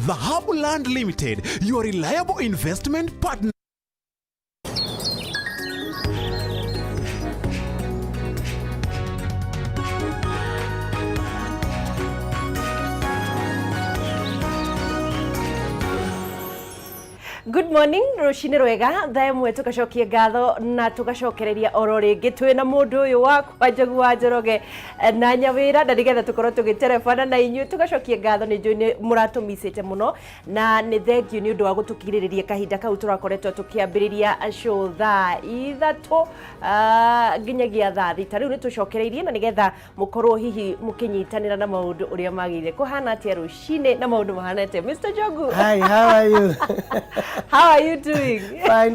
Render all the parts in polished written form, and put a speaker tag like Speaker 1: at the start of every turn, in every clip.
Speaker 1: The Hub Land Limited, your reliable investment partner.
Speaker 2: Good morning, Roshini Rwega. Thae mwe tukacokie ngatho na tugacokereria oro ringi twina mundu uyu wakwa Njogu wa Njoroge na Nyawira na nigetha tukorwo tugiterefona na inyu tugacokie ngatho ni njui muratumicite muno na ni thengiu ni undu wa gutukiririria kahinda kau turakoretwo tukiambiriria show thaa ithatu nginyagia thaa thita. Riu ni tucokereirie na nigetha mukorwo hihi mukinyitanira na maundu uria magire kuhana atia Roshini na maundu mahanete. Mr. Njogu.
Speaker 3: Hi, how are you?
Speaker 2: How are you doing?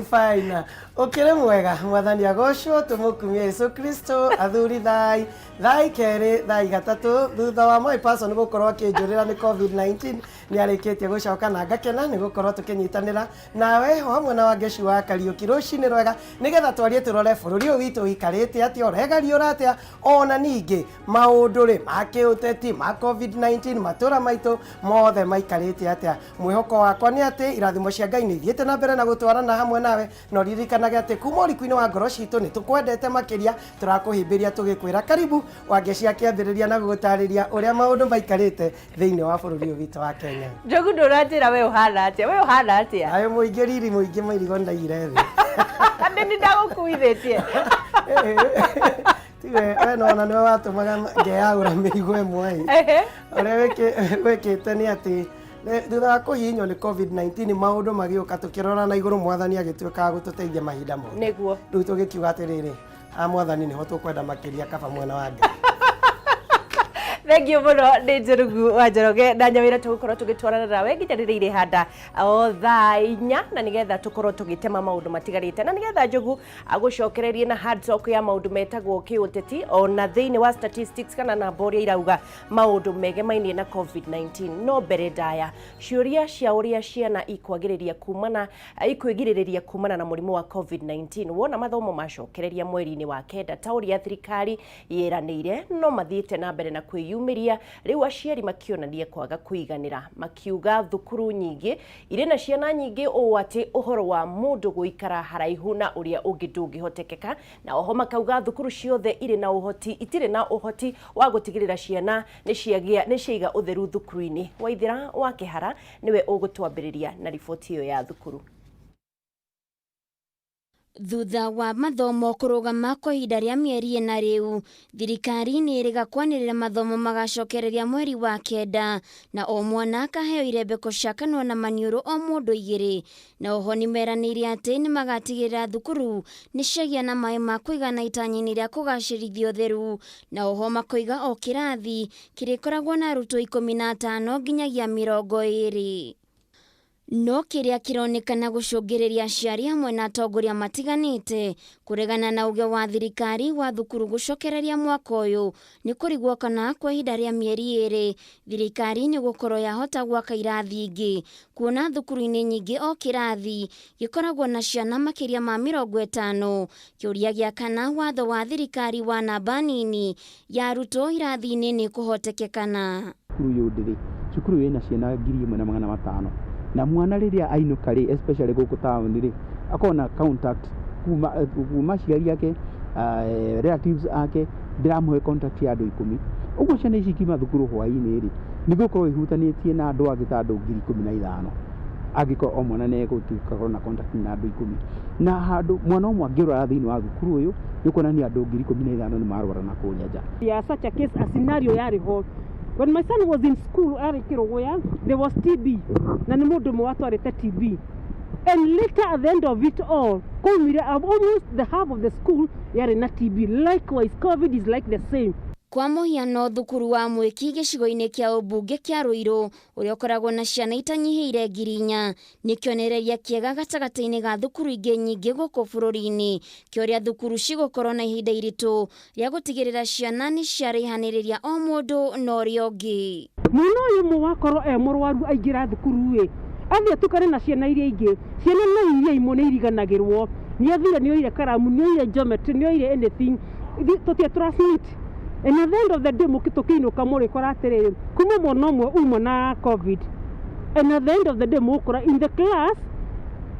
Speaker 3: Fine. Okere mwega mwathani agocwo tumukumie Yesu Kristo athuri thai kere thai gatatu thutha wa my person gukorwo akinjurira ni COVID-19 ni arikitie gucoka na ngakena ni gukorwo tukinyitanira nawe hamwe na wangeshi wa Kariuki Roshini Rwega nigetha twarie turore bururi uyu witu ikarite atia oregario ratia ona ningi maundu ri makiuteti ma COVID-19 matura maitu mothe maikarite atia mwihoko wakwa ni ati irathimo cia Ngai ni thiete na mbere na gutwarana hamwe nawe no ririkanaga ati kuma urikuini wa ngoro citu ni tukwendete makiria turakuhimbiria tugikwira karibu wangeshi akiambiriria na gutariria uria maundu maikarite thiini wa bururi uyu witu wa Kenya.
Speaker 2: Njogu nduratira we uhana atia
Speaker 3: ayo muingi riri muingi mairigo ndaire thi
Speaker 2: kandi ndagukuithitie
Speaker 3: tiwe no na no watumaga ngeaura mirigo emwe uria wekite ni ati thutha wa kuhinywo ni COVID-19 maundu magioka tukirora na iguru mwathani agituika gututeithia mahinda mo
Speaker 2: niguo
Speaker 3: riu tugikiuga atiriri mwathani niho tukwenda makiria kaba mwena wa Ngai.
Speaker 2: Thank you muno ni Njogu wa Njoroge na Nyawira tugukorwo tugitwarana nawe nginya riri handa o thaa 4 na nigetha tukorwo tugitema maundu matigarite na nigetha Njogu agucokererie na hard talk ya maundu metagwo kiuteti ona thiini wa statistics kana na boria irauga maundu megemainie na COVID-19 no mbere ndaya ciuria cia uria ciana ikwagiriria kumana na murimu wa COVID-19 wona mathomo macokereria mweri-ini wa kenda ta uria thirikari yeranire no mathiite na mbere na kwiyumiria riu aciari makionania kwaga kuiganira makiuga thukuru nyingi ire na ciana nyingi o ati uhoro wa mundu guikara haraihu na uria ungi ndungihotekeka na oho makauga thukuru ciothe itire na uhoti wa gutigirira ciana ni ciiga utheru thukuru-ini. Waithira wa Kihara niwe ugutwambiriria na riboti iyo ya thukuru.
Speaker 4: Thutha wa mathomo kurugama kwa ihinda ria mieri ina riu thirikari ni iriga kwanirira mathomo magacokereria mweri wa kenda na o mwana akaheo irembeko cia kanua na maniuru o mundu igiri na oho ni meraniire ati ni magatigirira thukuru ni ciagia na mai ma kuigana itanyini ria kugacirithia utheru na oho makoiga o kirathi kirikoragwo na arutwo 15 nginyagia 20. No kiria kironekana gucungiriria aciari hamwe na atongoria matiganite kuregana na uge wa thirikari wa thukuru gucokereria mwaka uyu ni kurigwo kana kwa ihinda ria mieri 2 thirikari ni gukorwo yahota gwaka irathi ingi kuona thukuru-ini nyingi o kirathi gikoragwo na ciana makiria ma 50. Kiuria gia kana watho wa thirikari wa namba nini ya arutwo irathi-ini ni kuhotekekana
Speaker 5: cukuru ina ciana 1,500 na mwana riria ainuka ri especially guku town ri akona contact kuma ciari yake relatives ake ndiramuhe contact ya andu 10 uguo ciana ici kima thukuru hwaini ri nigukorwo ihutanitie na andu angĩ ta andu 15,000 agiko o mwana ne gutuika na contact na andu 10 na handu mwana umwe angirora thiini wa thukuru uyu nikuonania andu 15,000 ni marwara na kunyaja.
Speaker 6: Yeah, such a case, a scenario yariho. When my son was in school, there was TB. TB. And later at the end of it all, almost the half of the school are in TB. Likewise, COVID is like the same.
Speaker 4: Kwa muhiano thukuru wa Mwiki gicigo-ini kia ubunge kia Ruiru uria ukoragwo na ciana itanyihiire 4,000 ni kionereria kiega gatagati-ini ga thukuru ingi nyingi guku bururi-ini kioria thukuru cigukorwo na ihinda iritu ria gutigirira ciana ni ciarihaniriria o mundu na uria ungi.
Speaker 6: Mwana uyu mwakorwo murwaru aingira thukuru athie tukare na ciana iria ingi ciana no iria imwe iriganagirwo ni athire ni oire karamu ni oire geometry ni oire anything tutie transmit. And at the end of the day, mukitokiinuka muri kora atiriri kuma mwana umwe uma na COVID and at the end of the day mukora in the class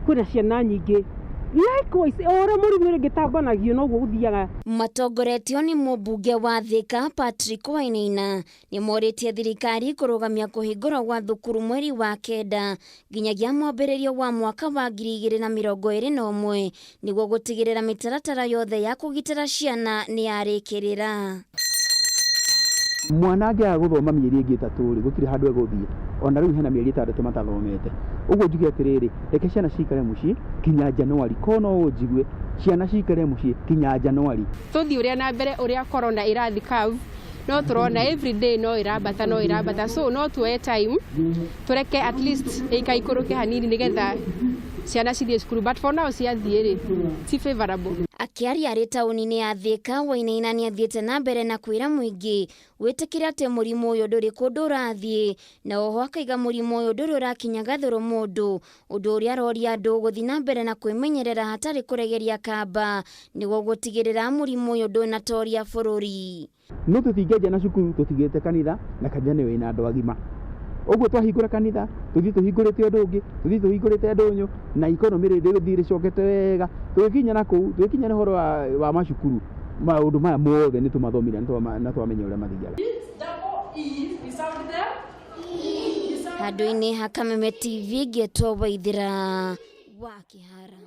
Speaker 6: kuna ciana nyingi likewise ora murimu gitambanagio no guthiaga.
Speaker 4: Matongoretio ni mũmbunge wa Thika Patrick Wainaina ni morĩtie thirikari kũrũgamia kũhingũra gwa thukuru mweri wa kenda nginyagia mwambĩrĩrio wa mwaka wa 2021 nĩguo gũtigĩrĩra mĩtaratara yothe ya kũgitĩra ciana nĩ yarĩkĩrĩra.
Speaker 5: Mwana angĩaga gũthoma mĩeri ĩngĩ 3 rĩ gũtirĩ handũ egũthiĩ, ona rĩu hena mĩeri 6 matathomete. Ũguo njuge atĩrĩrĩ, reke ciana cikare mũciĩ kinya Januari, kono ũnjigue ciana cikare mũciĩ kinya Januari.
Speaker 7: Tuthi uria na mbere uria corona irathi curve no turona every day no irabata so no tuoye time tureke at least ikaikuruke hanini nigetha ciana cithie cukuru, but for now ciathie ri si favorable.
Speaker 4: Akiaria arĩ taũni-inĩ ya Thika, Wainaina nĩ athiĩte na mbere na kwĩra mũingĩ wĩtĩkĩra atĩ mũrimũ ũyũ ndũrĩ kũndũ ũrathiĩ, na oho akaiga mũrimũ ũyũ ndũrĩ ũrakinya gathũrũ mũndũ, ũndũ ũrĩa aroria andũ gũthiĩ na mbere na kwĩmenyerera hatarĩ kũregeria kamba nĩguo gũtigĩrĩra mũrimũ ũyũ ndũnatoria bũrũri.
Speaker 5: No tũtingĩenja na cukuru tũtigĩte kanitha na kanitha nĩ wĩna andũ agima. Ũguo twahingũra kanitha tũthiĩ tũhingũrĩte ũndũ ũngĩ, tũthiĩ tũhingũrĩte ndũnyũ na ikonomi rĩgũthiĩ rĩcokete wega. Tũgĩkinya na kũu, tũgĩkinya na ũhoro wa macukuru, maũndũ maya mothe nĩ tũmathomire na twamenya ũrĩa mathiaga.
Speaker 4: Handũ-inĩ ha Kameme TV ngetwo Waithira wa Kĩhara.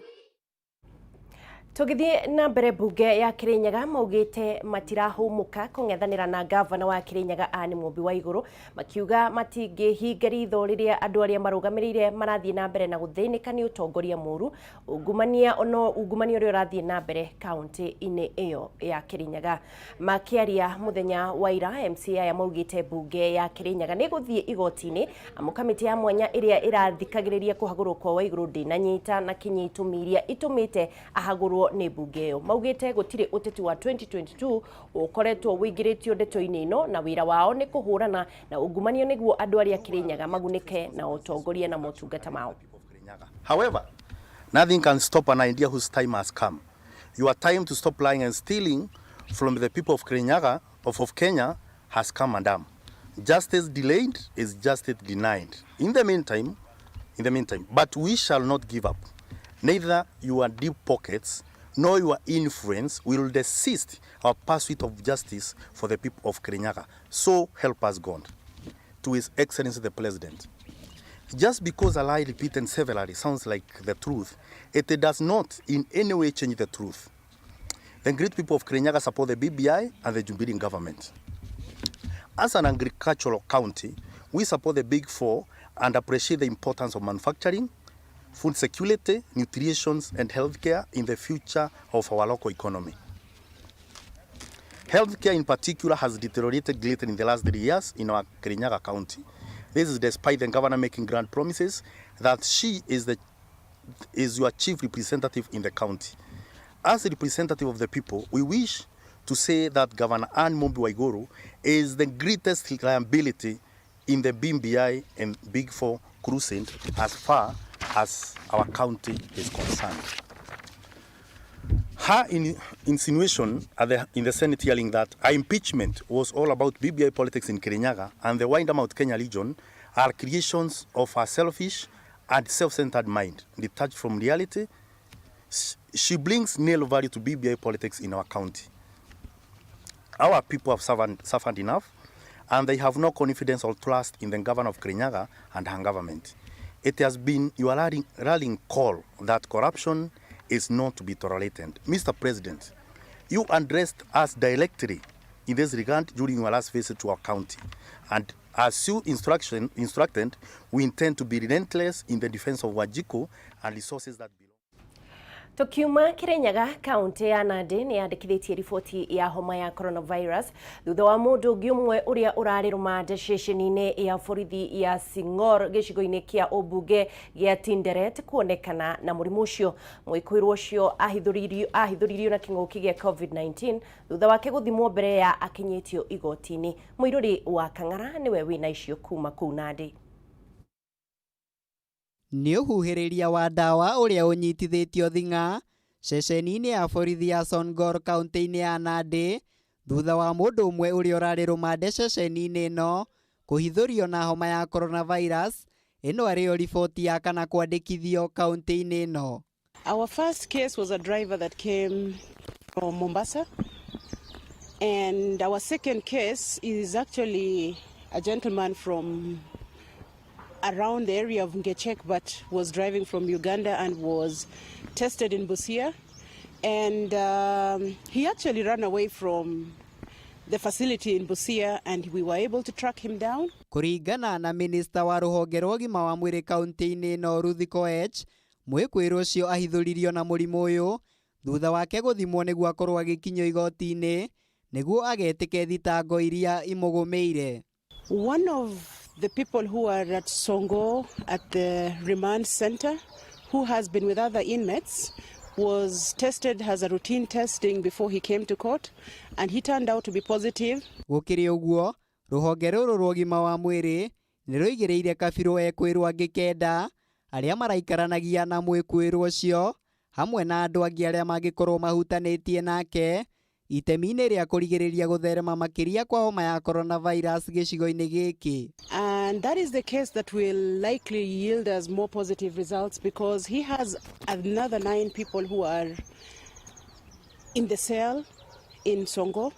Speaker 2: Tugithie na mbere bunge ya Kirinyaga maugite matirahumuka kung'ethanira na gavana wa Kirinyaga Anne Mũmbi wa iguru makiuga matingĩhinga ritho riria andu aria marugamirire marathie na mbere na guthinika ni utongoria muru ungumania uria urathie na mbere kaunti-ini iyo ya Kirinyaga. Makiaria muthenya wa ira MCA ya maugite bunge ya Kirinyaga ni guthie igoti-ini amu kamiti ya mwanya iria irathikagiriria kuhagurukwo wa iguru ndinanyita na kinyitumiria itumite ahagurwo ni bunge yo. Maugite gutire uteti wa 2022 ukoretwo wingĩrĩtio ndeto-inĩ ino na wira wao ni kuhurana na ungumania niguo andu aria Kirinyaga magunike na utongoria na motungata mao.
Speaker 8: However, nothing can stop an idea whose time has come. Your time to stop lying and stealing from the people of Kirinyaga of Kenya has come, madam. Justice delayed is justice denied. In the meantime, but we shall not give up. Neither your deep pockets nor your influence will desist our pursuit of justice for the people of Kirinyaga. So help us God. To His Excellency the President. Just because a lie repeated severally sounds like the truth, it does not in any way change the truth. The great people of Kirinyaga support the BBI and the Jubilee government. As an agricultural county, we support the Big Four and appreciate the importance of manufacturing, food security, nutrition, and healthcare in the future of our local economy. Healthcare in particular has deteriorated greatly in the last 3 years in our Kirinyaga County. This is despite the governor making grand promises that she is your chief representative in the county. As a representative of the people, we wish to say that Governor Anne Mũmbi wa iguru is the greatest liability in the BBI and Big Four crusade as far as our county is concerned. Her insinuation in the Senate hearing that our impeachment was all about BBI politics in Kirinyaga and the Windamount Kenya region are creations of a selfish and self-centered mind, detached from reality. She brings nil value to BBI politics in our county. Our people have suffered enough, and they have no confidence or trust in the governor of Kirinyaga and her government. It has been your rallying call that corruption is not to be tolerated. Mr. President, you addressed us directly in this regard during your last visit to our county. And as you instructed, we intend to be relentless in the defense of Wajiko and resources that belong.
Speaker 2: Tukiuma Kirinyaga, kaunti ya Nandi ni yandikithitie riboti ya homa ya coronavirus thutha wa mundu ungi umwe uria urari rumande ceceni-ini ya borithi ya Sing'or gicigo-ini kia ubunge gia Tinderet kuonekana na murimu ucio. Mwikuirwo ucio ahithuririo na king'uki gia COVID-19 thutha wake guthimwo mbere ya akinyitio igoti-ini. Muiruri wa Kang'ara niwe wina icio kuma kuu Nandi.
Speaker 9: Nĩ ũhuhĩrĩria wa ndawa ũrĩa ũnyitithĩtio Thing'a ceceni-inĩ ya borithi ya Songor kaunti-inĩ ya Nandi thutha wa mũndũ ũmwe ũrĩa ũrarĩ rũmande ceceni-inĩ ĩno kũhithũrio na homa ya coronavirus ĩno arĩyo riboti ya kana kwandĩkithio kaunti-inĩ ĩno.
Speaker 10: Our first case was a driver that came from Mombasa, and our second case is actually a gentleman from around the area of Ngechek but was driving from Uganda and was tested in Busia, and he actually ran away from the facility in Busia and we were able to track him down.
Speaker 9: Kuringana na minista wa ruhonge rwa ũgima wa mwĩrĩ kaunti-inĩ ĩno Ruthi Koech, mwĩkũĩrwo ũcio ahithũririo na mũrimũ ũyũ thutha wake gũthimwo nĩguo akorwo agĩkinyio igoti-inĩ nĩguo agetĩke thitango iria imũgũmĩire.
Speaker 10: One of the people who are at Songo at the remand center who has been with other inmates was tested as a routine testing before he came to court and he turned out to be positive.
Speaker 9: Gũkĩrĩ ũguo, rũhonge rũrũ rwa ũgima wa mwĩrĩ nĩ rũigĩrĩire kabirũ ekwĩrwo angĩ kenda arĩa maraikaranagia na mwĩkũĩrwo ũcio hamwe na andũ angĩ arĩa mangĩkorwo mahutanĩtie nake itemi-inĩ rĩa kũrigĩrĩria gũtherema makĩria kwa homa ya coronavirus gĩcigo-inĩ gĩkĩ.
Speaker 10: And that is the case that will likely yield us more positive results because he has another 9 people who are in the cell in Songo.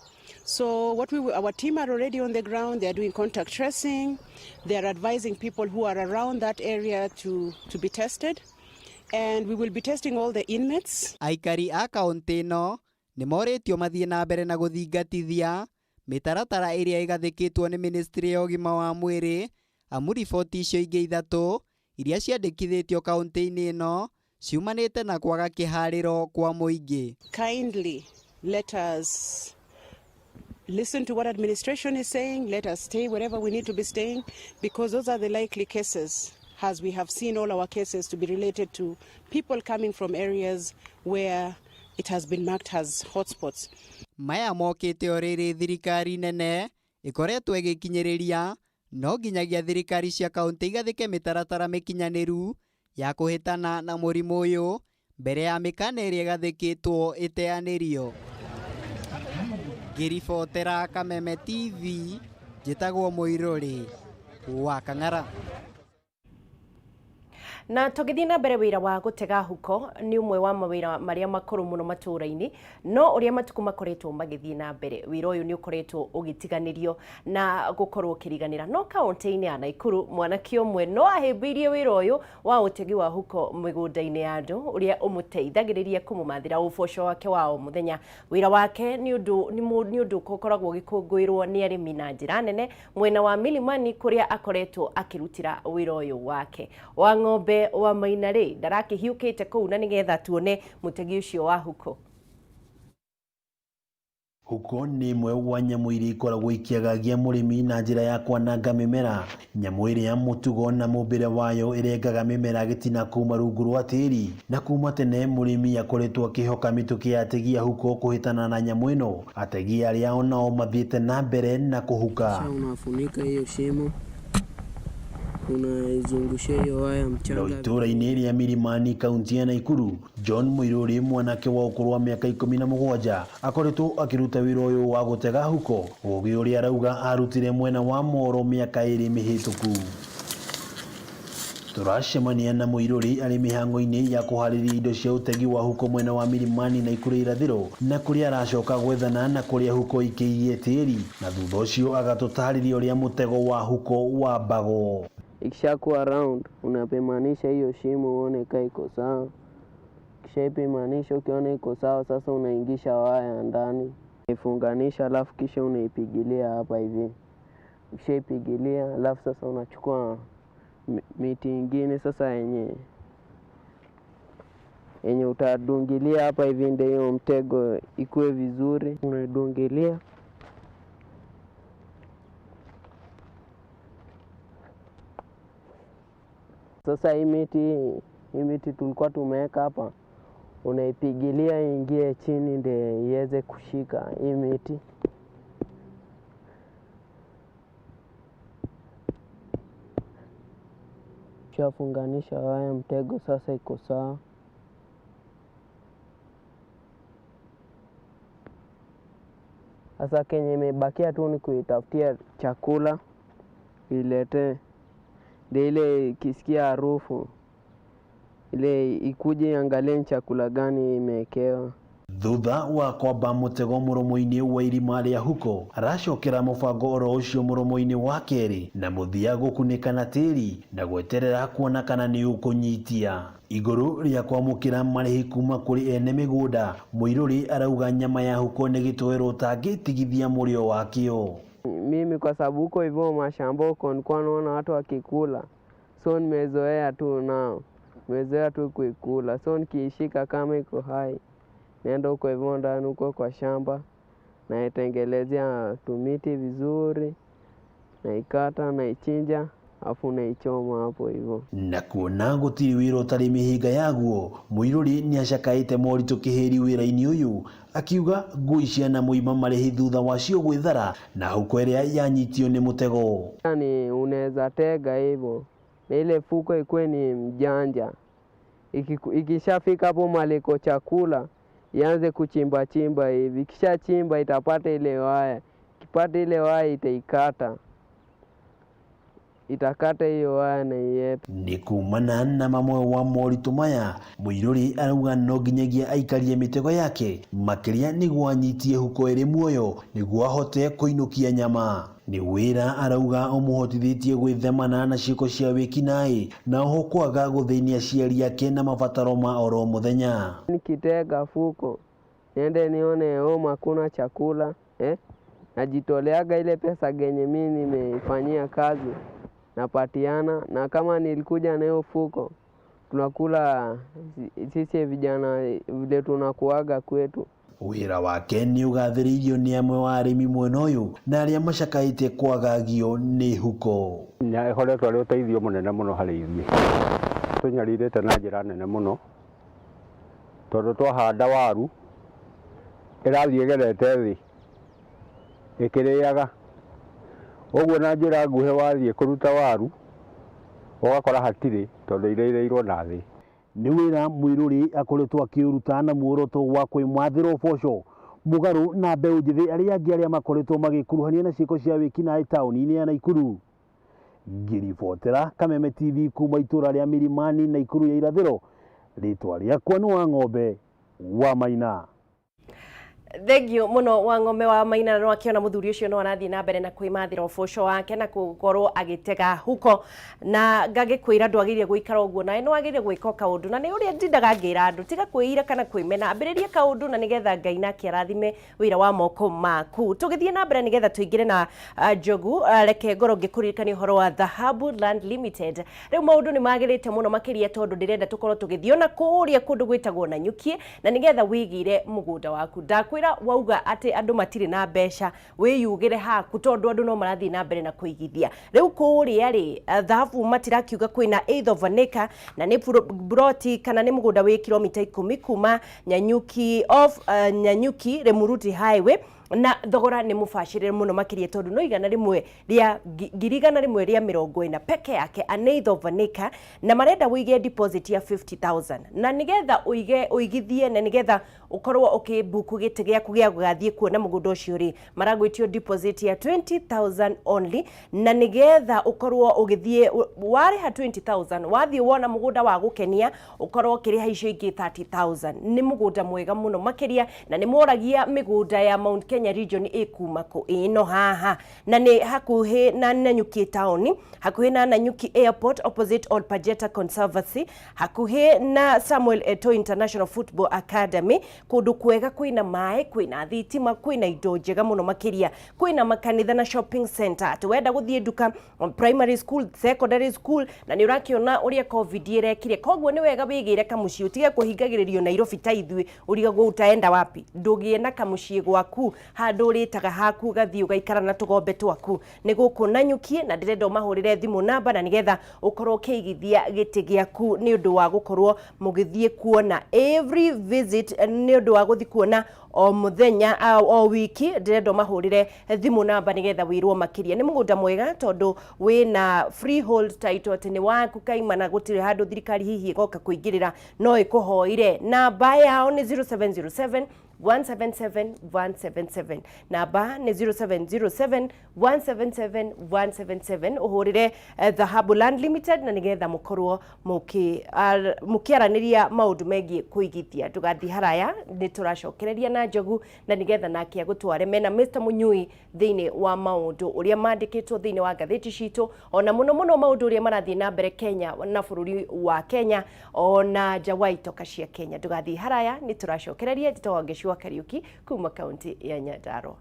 Speaker 10: So our team are already on the ground, they are doing contact tracing, they are advising people who are around that area to be tested, and we will be testing all the inmates.
Speaker 9: Aikari a kaunti ĩno nĩ moretio mathiĩ na mbere na gũthingatithia mĩtaratara ĩrĩa ĩgathĩkĩtwo nĩ ministry ya ũgima wa mwĩrĩ amu riboti icio ingĩ 3 iria ciandĩkithĩtio kaunti-inĩ ĩno ciumanĩte na kwaga kĩharĩro kwa mũingĩ.
Speaker 10: Kindly let us listen to what administration is saying, let us stay wherever we need to be staying because those are the likely cases, as we have seen all our cases to be related to people coming from areas where it has been marked as hotspots.
Speaker 9: Maya mokĩte o rĩrĩ thirikari nene ĩkoretwo ĩgĩkinyĩrĩria no nginyagia thirikari cia kaunti igathĩke mĩtaratara mĩkinyanĩru ya kũhĩtana na mũrimũ ũyũ mbere ya mĩkana ĩrĩa ĩgathĩkĩtwo ĩteanĩrio. Ngĩribotera Kameme TV, njĩtagwo Mũirũrĩ wa Kang'ara.
Speaker 2: Na tũgĩthiĩ na mbere wĩra wa gũtega huko nĩ ũmwe wa mawĩra marĩa makũrũ mũno matũũra-inĩ, no ũrĩa matukũ makoretwo magĩthiĩ na mbere wĩra ũyũ nĩ ũkoretwo ũgĩtiganĩrio na gũkorwo ũkĩriganĩra. No kaunti-inĩ ya Naikuru mwanake ũmwe no ahĩmbĩirie wĩra ũyũ wa ũtegi wa huko mĩgũnda-inĩ ya andũ ũrĩa ũmũteithagĩrĩria kũmũmathĩra ũboco wake wa o mũthenya. Wĩra wake nĩ ũndũ ũkoragwo ũgĩkũngũĩrwo nĩ arĩmi na njĩra nene mwena wa Milimani kũrĩa akoretwo akĩrutĩra wĩra ũyũ wake. Wa ng'ombe wa Mainarĩ ndarakĩhiũkĩte kũu na nĩgetha tuone mũtegi ũcio wa huko.
Speaker 11: Huko nĩ imwe wa nyamũ iria ikoragwo ikĩagagia mũrĩmi na njĩra ya kwananga mĩmera. Nyamũ ĩrĩa mũtugo na mũmbĩre wayo ĩrengaga mĩmera gĩtina kuma rungu rwa tĩri, na kuma tene mũrĩmi akoretwo akĩhoka mĩtũkĩ ya ategi a huko kũhĩtana na nyamũ ĩno. Ategi arĩa onao mathiĩte na mbere na kũhuka.
Speaker 12: Unafunika hiyo shimo, unaizungushia hiyo waya mchanga.
Speaker 11: Itũũra-inĩ rĩa Milimani kaunti ya Naikuru, John Mũirũrĩ mwanake wa ũkũrũ wa mĩaka 17 akoretwo akĩruta wĩra ũyũ wa gũtega huko, ũgĩ ũrĩa arauga arutire mwena wa Moro mĩaka 2 mĩhĩtũku. Turacemania na Mũirũrĩ arĩ mĩhango-inĩ ya kũharĩria indo cia ũtegi wa huko mwena wa Milimani na Naikuru irathĩro, na kũrĩa aracoka gwethana na kũrĩa huko ikĩirie tĩri, na thutha ũcio agatũtarĩria ũrĩa mũtego wa huko wa mbago.
Speaker 12: Ikishakuwa round unapimanisha hiyo shimo uone kama iko sawa. Ukishaipimanisha ukiona iko sawa, sasa unaingisha waya ndani, ifunganisha, alafu kisha unaipigilia hapa hivi. Ukishaipigilia alafu sasa unachukua miti ingine sasa yenye utadungilia hapa hivi ndio hiyo mtego ikue vizuri, unaidungilia. Sasa hii miti tulikuwa tumeweka hapa, unaipigilia ingie chini ndio iweze kushika hii miti. Shafunganisha waya, mtego sasa iko sawa. Sasa kenye imebakia tu ni kuitafutia chakula ilete ndio ile ikisikia harufu ile ikuje angalie chakula gani imekewa.
Speaker 11: Thutha wa kwamba mutego muromo-ini wa irima ria huko aracokera mubango oro ucio muromo-ini wa keri na muthia gukunika na tiri na gweterera kuona kana ni ukunyitia iguru ria kwamukira marihi kuma kuri ene migunda. Muiruri arauga nyama ya huko ni gitowero tangitigithia murio wakio.
Speaker 12: Mimi kwa sababu huko hivyo mashamba huko nilikuwa naona watu wakikula, so nimezoea tu nao, nimezoea tu kuikula, so nikiishika kama iko hai nenda huko hivyo ndani huko kwa shamba na itengelezea tumiti vizuri na ikata na ichinja afu na ichoma hapo hivyo. Na
Speaker 11: kuona gutiri wiro tari mihiga yaguo, Muiruri ni acakaite moritu kiheri wira-ini uyu akiuga ngui ciana muima marihi thutha wacio gwithara na huko iria yanyitio ni mutego.
Speaker 12: Yani unaweza tega hivyo na ile fuko ikwe ni mjanja, ikishafika hapo maliko chakula ianze kuchimba chimba hivi, kisha chimba itapata ile waya, kipata ile waya itaikata, itakata hiyo waya na iyepe.
Speaker 11: Ni kumana na mamwe wa moritu maya, Muiruri arauga no nginyagia aikarie mitego yake makiria niguo anyitie huko iri muoyo niguo ahote kuinukia nyama. Ni wira arauga umuhotithitie gwithemana na ciiko cia wikinaĩ na oho kwaga guthĩnia aciari ake na mabataro ma oro muthenya.
Speaker 12: Nikitega fuko niende nione hakuna chakula najitoleaga ile pesa genye mimi nimeifanyia kazi napatiana, na kama nilikuja na hiyo fuko tunakula sisi vijana vile tunakuaga kwetu.
Speaker 11: Wira wake ni ugathĩrĩirio ni amwe wa arĩmi mwena ũyũ na arĩa macakaĩte kwagagio ni huko.
Speaker 13: Nĩakoretwo arĩ ũteithio mũnene mũno harĩ ithuĩ, tũnyarirĩte na njĩra nene mũno tondũ twahanda waru ĩrathiĩ ĩgerete thĩ ĩkĩrĩaga, ũguo na njĩra nguhĩ wathiĩ kũruta waru ũgakora hatirĩ tondũ irĩirĩirwo na thĩ.
Speaker 11: Ni wira Muiruri akoretwo akiuruta na muoroto wa kwimwathira uboco mugaru na mbeu njithi arĩa angĩ arĩa makoretwo magikuruhania na ciiko cia wikinaĩ taũni-inĩ ya Naikuru. Ngiribotera Kameme TV kuma itura rĩa Milimani Naikuru ya irathĩro, rĩtwa rĩakwa nĩ wa ng'ombe wa Maina.
Speaker 2: Thengio muno wa ng'ombe wa Maina no akiona muthuri ucio no arathii na mbere na kwimathira uboco wake na kukorwo agitega huko na ngagikwira ndwagirie guikara uguo nae no agirie gwika kaundu na ni uria ndindaga ngira andu tiga kwira kana kwimena ambiririe kaundu na nigetha Ngai na kiarathime wira wa moko maku. Tugithie na mbere nigetha tuingire na Njogu reke ngoro ngikuririkania uhoro wa Dhahabu Land Limited. Riu maundu ni magirite muno makiria tondu ndirenda tukorwo tugithio na kuria kundu gwitagwo na nyuki na nigetha wigire mugunda waku. Ndakwira wauga ati andu matire na mbeca wiyugire haku tondu andu no marathii na mbere na kuigithia. Riu kuria ri Dhahabu matirakiuga kwina eighth of an acre na ni broti kana ni mugunda wi kilomita 10 kuma Nyanyuki Remuruti Highway na thogora ni mubashirire muno makiria tondu no igana rimwe ria ngirigana rimwe ria 40 peke yake an eighth of an acre na marenda uige deposit ya 50,000 na nigetha uigithie na nigetha ukorwo ukibuku gite giaku gia gugathie kuona mugunda ucio ri maragwitio deposit ya 20,000 only na nigetha ukorwo ugithie wari ha 20,000 wathie wona mugunda wa gukenia ukorwo kiriha icio ingi 30,000 ni mugunda mwega muno makiria na ni moragia migunda ya Mount Kenya region ikuma ko ino haha na ni hakuhi na Nanyuki town hakuhi na Nanyuki airport opposite Old Pajeta Conservancy hakuhi na Samuel Eto'o International Football Academy kundu kwega kwina mai kwina thitima kwina indo njega muno makiria kwina makanitha na shopping center tuwenda guthie duka primary school secondary school na ni urakiona uria covid irekire koguo ni wega wigire kamuci utiga kuhingagiririo Nairobi ta ithui uriga go utaenda wapi ndugie na kamuci gwaku handu ritaga haku gathii ugaikara na tugombe twaku ni guku Nanyuki na ndirenda mahurire thimu namba na nigetha ukorwo kiigithia giti giaku ni undu wa gukorwo mugithie kuona every visit ni undu wa guthi kuona o muthenya o wiki ndirenda mahurire thimu namba nigetha wirwo makiria ni mugunda mwega tondu wina freehold title ati ni waku kaimana gutire handu thirikari hihi igoka kuingirira no ikuhoire namba yao ni 0707 177 177 namba nĩ 0707 177 177 ũhũrĩre Dhahabu Land Limited na nĩgetha mũkorwo mũkĩaranĩria maũndũ megiĩ kũigithia. Ndũgathiĩ haraya, nĩ tũracokereria na Njogu na nĩgetha nake agũtware mena Mr. Munyui thĩinĩ wa maũndũ ũrĩa mandĩkĩtwo thĩinĩ wa ngathĩti citũ, ona mũno maũndũ ũrĩa marathiĩ na mbere Kenya na bũrũri wa Kenya ona nja wa itoka cia Kenya. Ndũgathiĩ haraya, nĩ tũracokereria. Njĩtagwo Ngĩcua Kariuki kuma kaunti ya Nyandarua.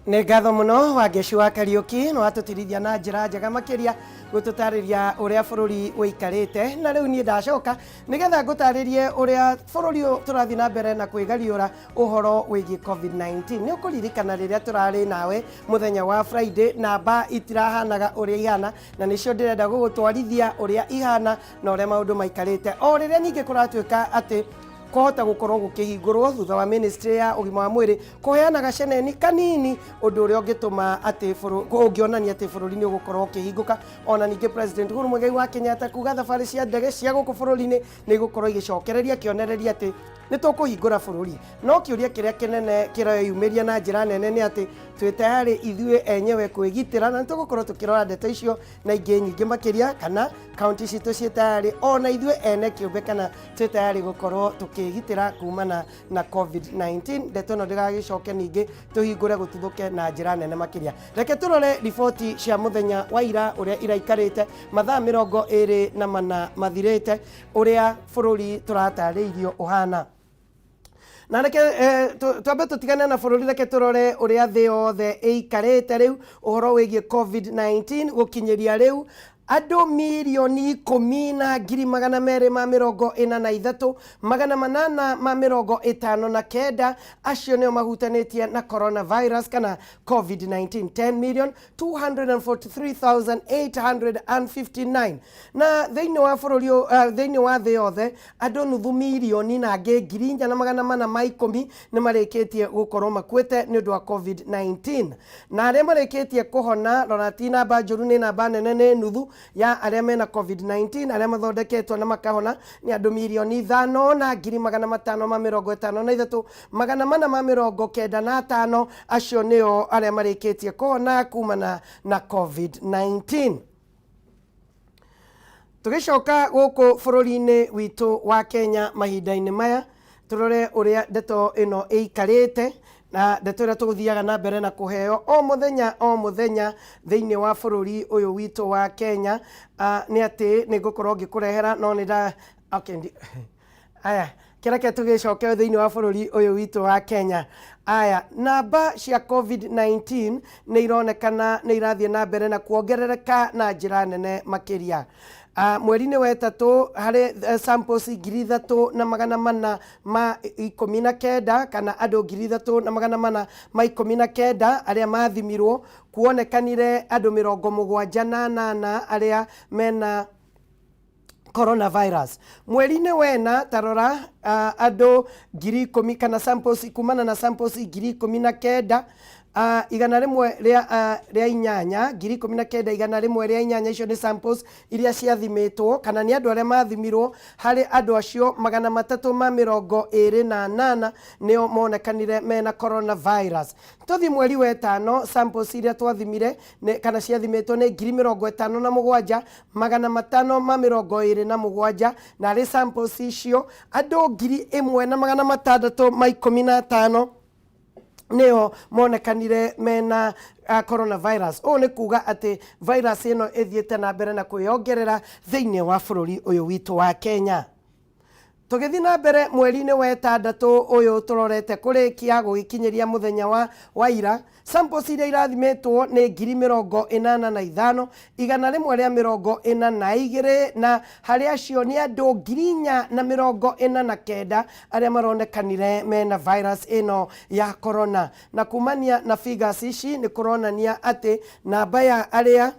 Speaker 3: Nĩ ngatho mũno wa Ngĩcua Kariuki no atũtirithia na njĩra njega makĩria gũtũtarĩria ũrĩa bũrũri ũikarĩte, na rĩu niĩ ndacoka nĩgetha ngũtarĩrie ũrĩa bũrũri tũrathiĩ na mbere na kwĩgariũra ũhoro wĩgiĩ COVID-19. Nĩ ũkũririkana rĩrĩa tũrarĩ nawe mũthenya wa Friday namba itirahanaga ũrĩa ihana, na nĩcio ndĩrenda gũgũtwarithia ũrĩa ihana na ũrĩa maũndũ maikarĩte, o rĩrĩa ningĩ kũratuĩka atĩ kohota gukorwo gukihingurwo thutha wa ministry ya ugima wa mwiri kuheana gaceneni kanini undu uria ungituma ati ungionania ati bururi ni ugukorwo ukihinguka. Ona ningi president Uhuru Muigai wa Kenyatta kuga thabari cia ndege cia guku bururi-ini ni igukorwo igicokereria kionereria ati ni tukuhingura bururi. No kiuria kiria kinene kirayumiria na njira nene ni ati twi tayari ithue enyewe kwigitira, na tugukorwo tukirora ndeto icio na ingi nyingi makiria, kana county citu cie tayari ona ithue ene kiumbe kana twi tayari gukorwo tukigitira kumana na COVID-19. Ndeto no ndigagicoke ningi tuhingure gututhuke na njira nene makiria. Reke turore riboti cia muthenya wa ira uria iraikarite mathaa 24 mathirite uria bururi turatarĩirio uhana. Na reke twambe tutigane na bururi, reke turore uria thi yothe ikarite riu uhoro wigie COVID-19 gukinyiria riu andũ milioni 10,243,859 acio nĩo mahutanĩtie na coronavirus kana COVID-19. 10,243,859 na thĩinĩ wa bũrũri thĩinĩ wa thĩ yothe andũ nuthu milioni na angĩ 410,000 nĩ marĩkĩtie gũkorwo makuĩte nĩ ũndũ wa COVID-19, na arĩa marĩkĩtie kũhona rora ti namba njũru, nĩ namba nene, nĩ nuthu ya arĩa mena COVID-19 arĩa mathondeketwo na makahona ni andũ milioni 5,553,495 acio nĩo arĩa marĩkĩtie kũhona kumana na COVID-19. Tugicoka gũkũ bũrũri-inĩ witũ wa Kenya mahinda-inĩ maya turore ũrĩa ndeto ĩno ĩikarĩte na ndeto ĩrĩa tũgũthiaga na mbere na kũheo o mũthenya thĩinĩ wa bũrũri ũyũ witũ wa Kenya. Nĩ atĩ nĩ ngũkorwo ngĩkũrehera no nĩ aya kĩreke tũgĩcoke thĩinĩ wa bũrũri ũyũ witũ wa Kenya. Aya namba cia COVID-19 nĩ ironekana nĩ irathiĩ na mbere na kuongerereka na njĩra nene makiria. Mweri-inĩ wa ĩtatũ harĩ samples 3,419 kana andũ 3,419 arĩa mathimirwo, kuonekanire andũ 78 arĩa mena coronavirus. Mweri-inĩ wena tarora andũ 10,000 kana samples kumana na samples 19,000 igana rĩmwe rĩa inyanya 19,108 icio nĩ samples iria ciathimitwo kana nĩ andũ arĩa mathimirwo. Harĩ andũ acio 328 nĩo monekanire mena coronavirus. Tuthi mweri wa ĩtano samples iria twathimire kana ciathimitwo nĩ 57,527 na harĩ samples icio andũ 1,615 nĩo monekanire mena coronavirus. Ũũ nĩ kuga atĩ virus ĩno ĩthiĩte na mbere na kwĩongerera thĩinĩ wa bũrũri ũyũ witũ wa Kenya. Tũgĩthiĩ na mbere mweri-inĩ wa ĩtandatũ ũyũ tũrorete kũrĩkia gũgĩkinyĩria mũthenya wa ira, samples iria irathimĩtwo nĩ 85,142 na harĩ acio nĩ andũ 4,049 arĩa maronekanire mena virus ĩno ya corona. Na kumania na figures ici nĩ kũronania atĩ namba ya arĩa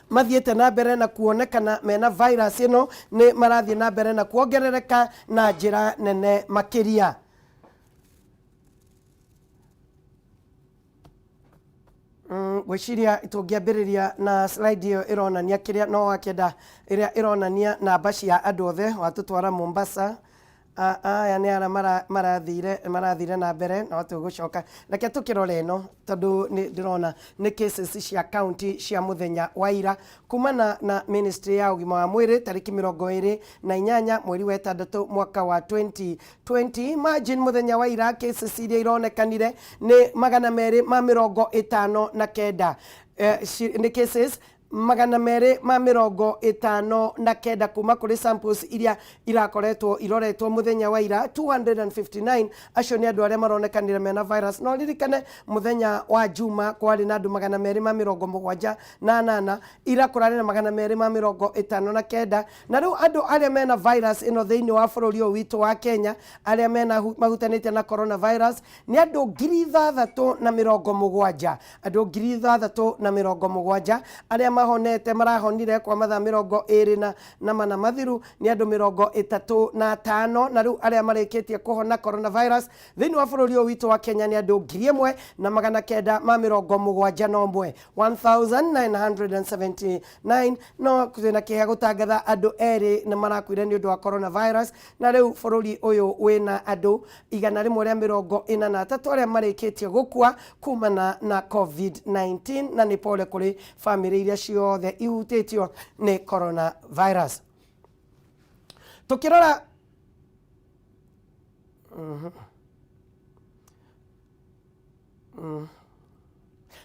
Speaker 3: mathiete na mbere na kuonekana mena virus ino ni marathie na mbere na kuongerereka na njira nene makiria. Gwiciria tungiambiriria na slide iyo ironania kiria no wakenda iria ironania namba cia andu othe watutwara Mombasa. Aya ni ara marathire na mbere na watu gucoka reke tukirore no tondu ni ndirona ni cases cia county cia muthenya wa ira kumana na ministry ya ugima wa mwiri tariki 28 mweri wa 6 mwaka wa 2020. Imagine muthenya wa ira cases iria ironekanire ni 259 ni cases 259 kuma kuri samples iria irakoretwo iroretwo muthenya wa ira. 259 acio ni andu aria maronekanire mena virus. No ririkane muthenya wa juma kwari na andu 278 ira kurari na 259 na riu andu aria mena virus ino thiini wa bururi witu wa Kenya aria mena mahutanite na coronavirus ni andu 3,700 andu 3,700 aria mahonete marahonire kwa mathaa 24 na mana mathiru ni andu 35 na riu aria marikitie kuhona coronavirus thiini wa bururi witu wa Kenya ni andu 1,971 1979 no kwina kiha gutangatha andu eri ni marakuire ni undu wa coronavirus na riu bururi uyu wina andu 143 aria marikitie gukua kumana na COVID-19 na ni pole kuri family iria ciothe ihutitio ni coronavirus. Tukirora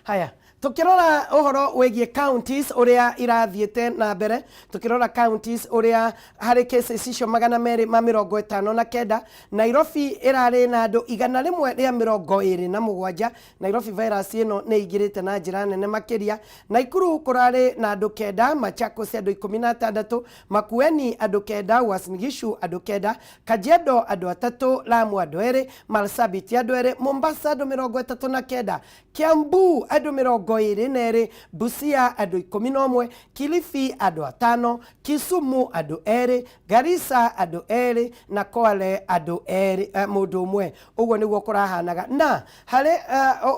Speaker 3: haya tukirora uhoro wegie counties uria irathiete na mbere tukirora counties uria hari cases icio 259 Nairobi irari na andu 127 Nairobi virus ino ni igirite na njira nene makiria. Naikuru kurari na andu 9 Machakos andu 16 Makueni andu 9 Uasin Gishu andu 9 Kajiado andu 3 Lamu andu 2 Marsabit andu 2 Mombasa andu 39 Kiambu andu 24 Busia andu 11 Kilifi andu 5 Kisumu andu 2 Garissa andu 2 na Kwale andu 2 mundu umwe. Uguo niguo kurahanaga na hari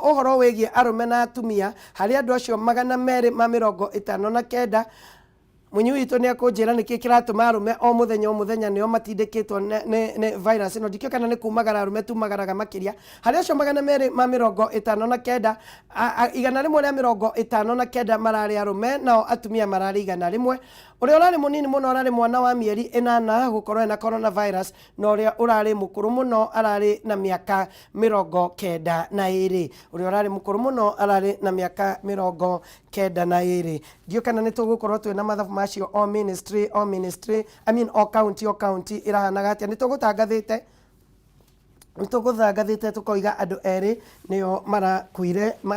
Speaker 3: uhoro wegie arume na atumia hari andu acio 259 munyi witu ni akunjira niki kiratuma arume o muthenya nio matindikitwo ne virus ino ndikio kana ni kumagara arume tumagaraga makiria hari acio 259 159 marari arume nao atumia marari 100 uria urari munini muno urari mwana wa mieri 8 gukorwo na coronavirus na uria urari mukuru muno arari na miaka 92 uria urari mukuru muno arari na miaka 92 ndio kana ni tugukorwo twina mathabu macio o ministry o county irahanaga atia ni tugutangathite nituguthangathite tukoiga andu eri nio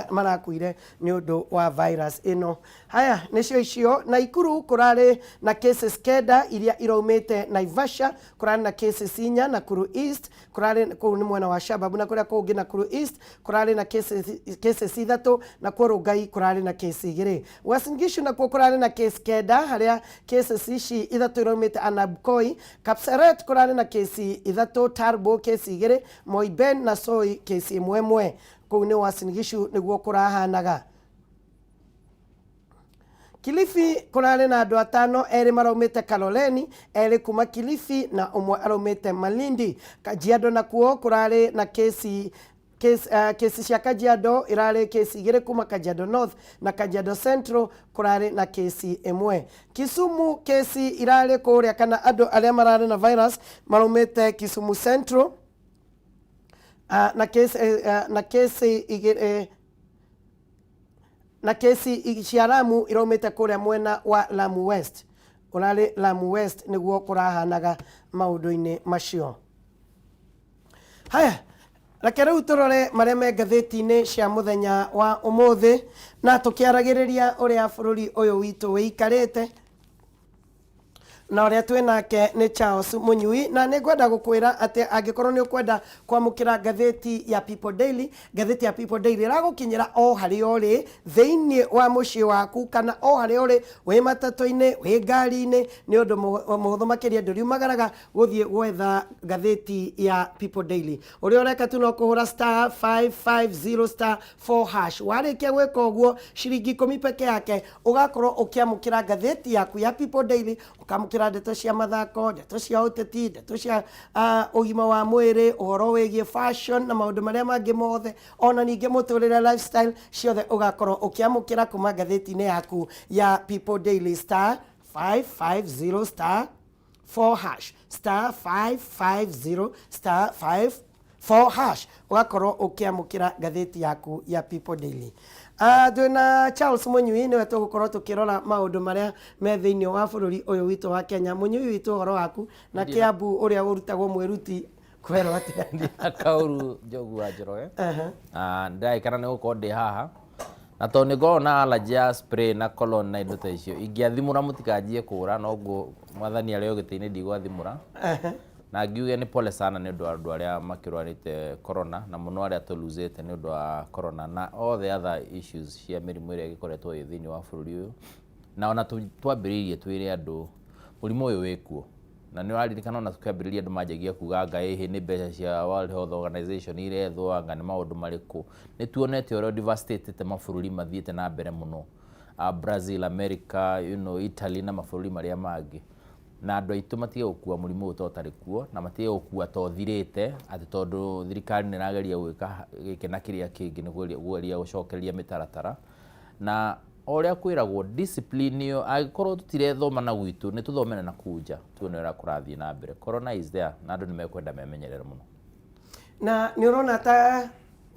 Speaker 3: marakuire ni undu wa virus ino. Haya nicio icio. Naikuru kurari na cases 9 iria iraumite Naivasha kurari na cases 4 Nakuru East kurari ku ni mwena wa Shababu na kuria kungi Nakuru East kurari na cases 3 na Rongai kurari na case 2 Uasin Gishu na kurari na case 9 haria cases ici 3 iraumite Anabkoi Kapseret kurari na case 3 Tarbo case 2 Moiben na Soi case 1 kuu ni Uasin Gishu niguo kurahanaga. Kilifi kurari na andu 5 eri maraumite Kaloleni eri kuma Kilifi na umwe araumite Malindi. Kajiado na kuo kurari na kesi cia Kajiado irari kesi 2 kuma Kajiado North na Kajiado Central kurari na kesi 1. Kisumu kesi irari kuria kana andu aria marari na virus marumite Kisumu Central na kesi cia Lamu iraumite kuria mwena wa Lamu West urari Lamu West niguo kurahanaga maundu-ini macio. Haya reke riu turore maria me ngatheti-ini cia muthenya wa umuthi na tukiaragiriria uria bururi uyu witu wiikarite. na uria twi nake ni Charles Munyui na ni ngwenda gukwira ati angikorwo ni ukwenda kwamukira gatheti ya People Daily, gatheti ya People Daily ragukinyira o hari ori thiini wa mucii waku kana o hari ori wi matatu-ini wi ngari-ini ni undu muhuthu makiria nduriumagaraga guthie gwetha gatheti ya People Daily. Uria ureka tu no kuhura *550*4# warikia gwika uguo ciringi 10 peke yake ugakorwo ukiamukira gatheti yaku ya People Daily, ukamukira ndeto cia mathako, ndeto cia uteti, ndeto cia ugima wa mwiri, uhoro wigie fashion na maundu maria mangi mothe, ona ninge muturire lifestyle ciothe ugakorwo ukiamukira kuma gatheti-ini yaku ya People Daily *550*4# *550*4# ugakorwo ukiamukira gatheti yaku ya People Daily. Ndwina Charles Munyui niwe tugukorwo tukirora maundu maria me thiini wa bururi uyu witu wa Kenya. Munyui witu horo waku na Kiambu uria urutagwo mwiruti kwero atia
Speaker 14: Kauru Njogu wa Njoroge. Ndaikara ni gukorwo ndi haha na to ni ngorwo na allergy ya spray na cologne na indo ta icio ingiathimura mutikanjie kura no guo mwathani ario gitini ndigwathimura na ngiuge ni pole sana ni undu wa andu aria makirwarite corona na muno aria tuluzite ni undu wa corona na all the other issues cia mirimu iria gikoretwo thini wa bururi uyu na ona twambiririe twire andu murimu uyu wikuo na ni waririkana ona tukiambiriria andu manjagia kuga ngai ni mbeca cia World Health Organization irethwo anga ni maundu mariku ni tuonete oro devastated mabururi mathiete na mbere muno Brazil, America, Italy na mabururi maria mangi na andu aitu matige gukua murimu utotari kuo na matige gukua to thirite ati tondu thirikari ni rageria gwika gikena kiria kingi ni gweria gucokereria mitaratara na oria kwiragwo discipline yo agikorwo tutirethoma na gwitu ni tuthomene na kuja tuonera kurathie na mbere. Corona is there na andu ni mekwenda memenyerere muno
Speaker 3: na ni urona ta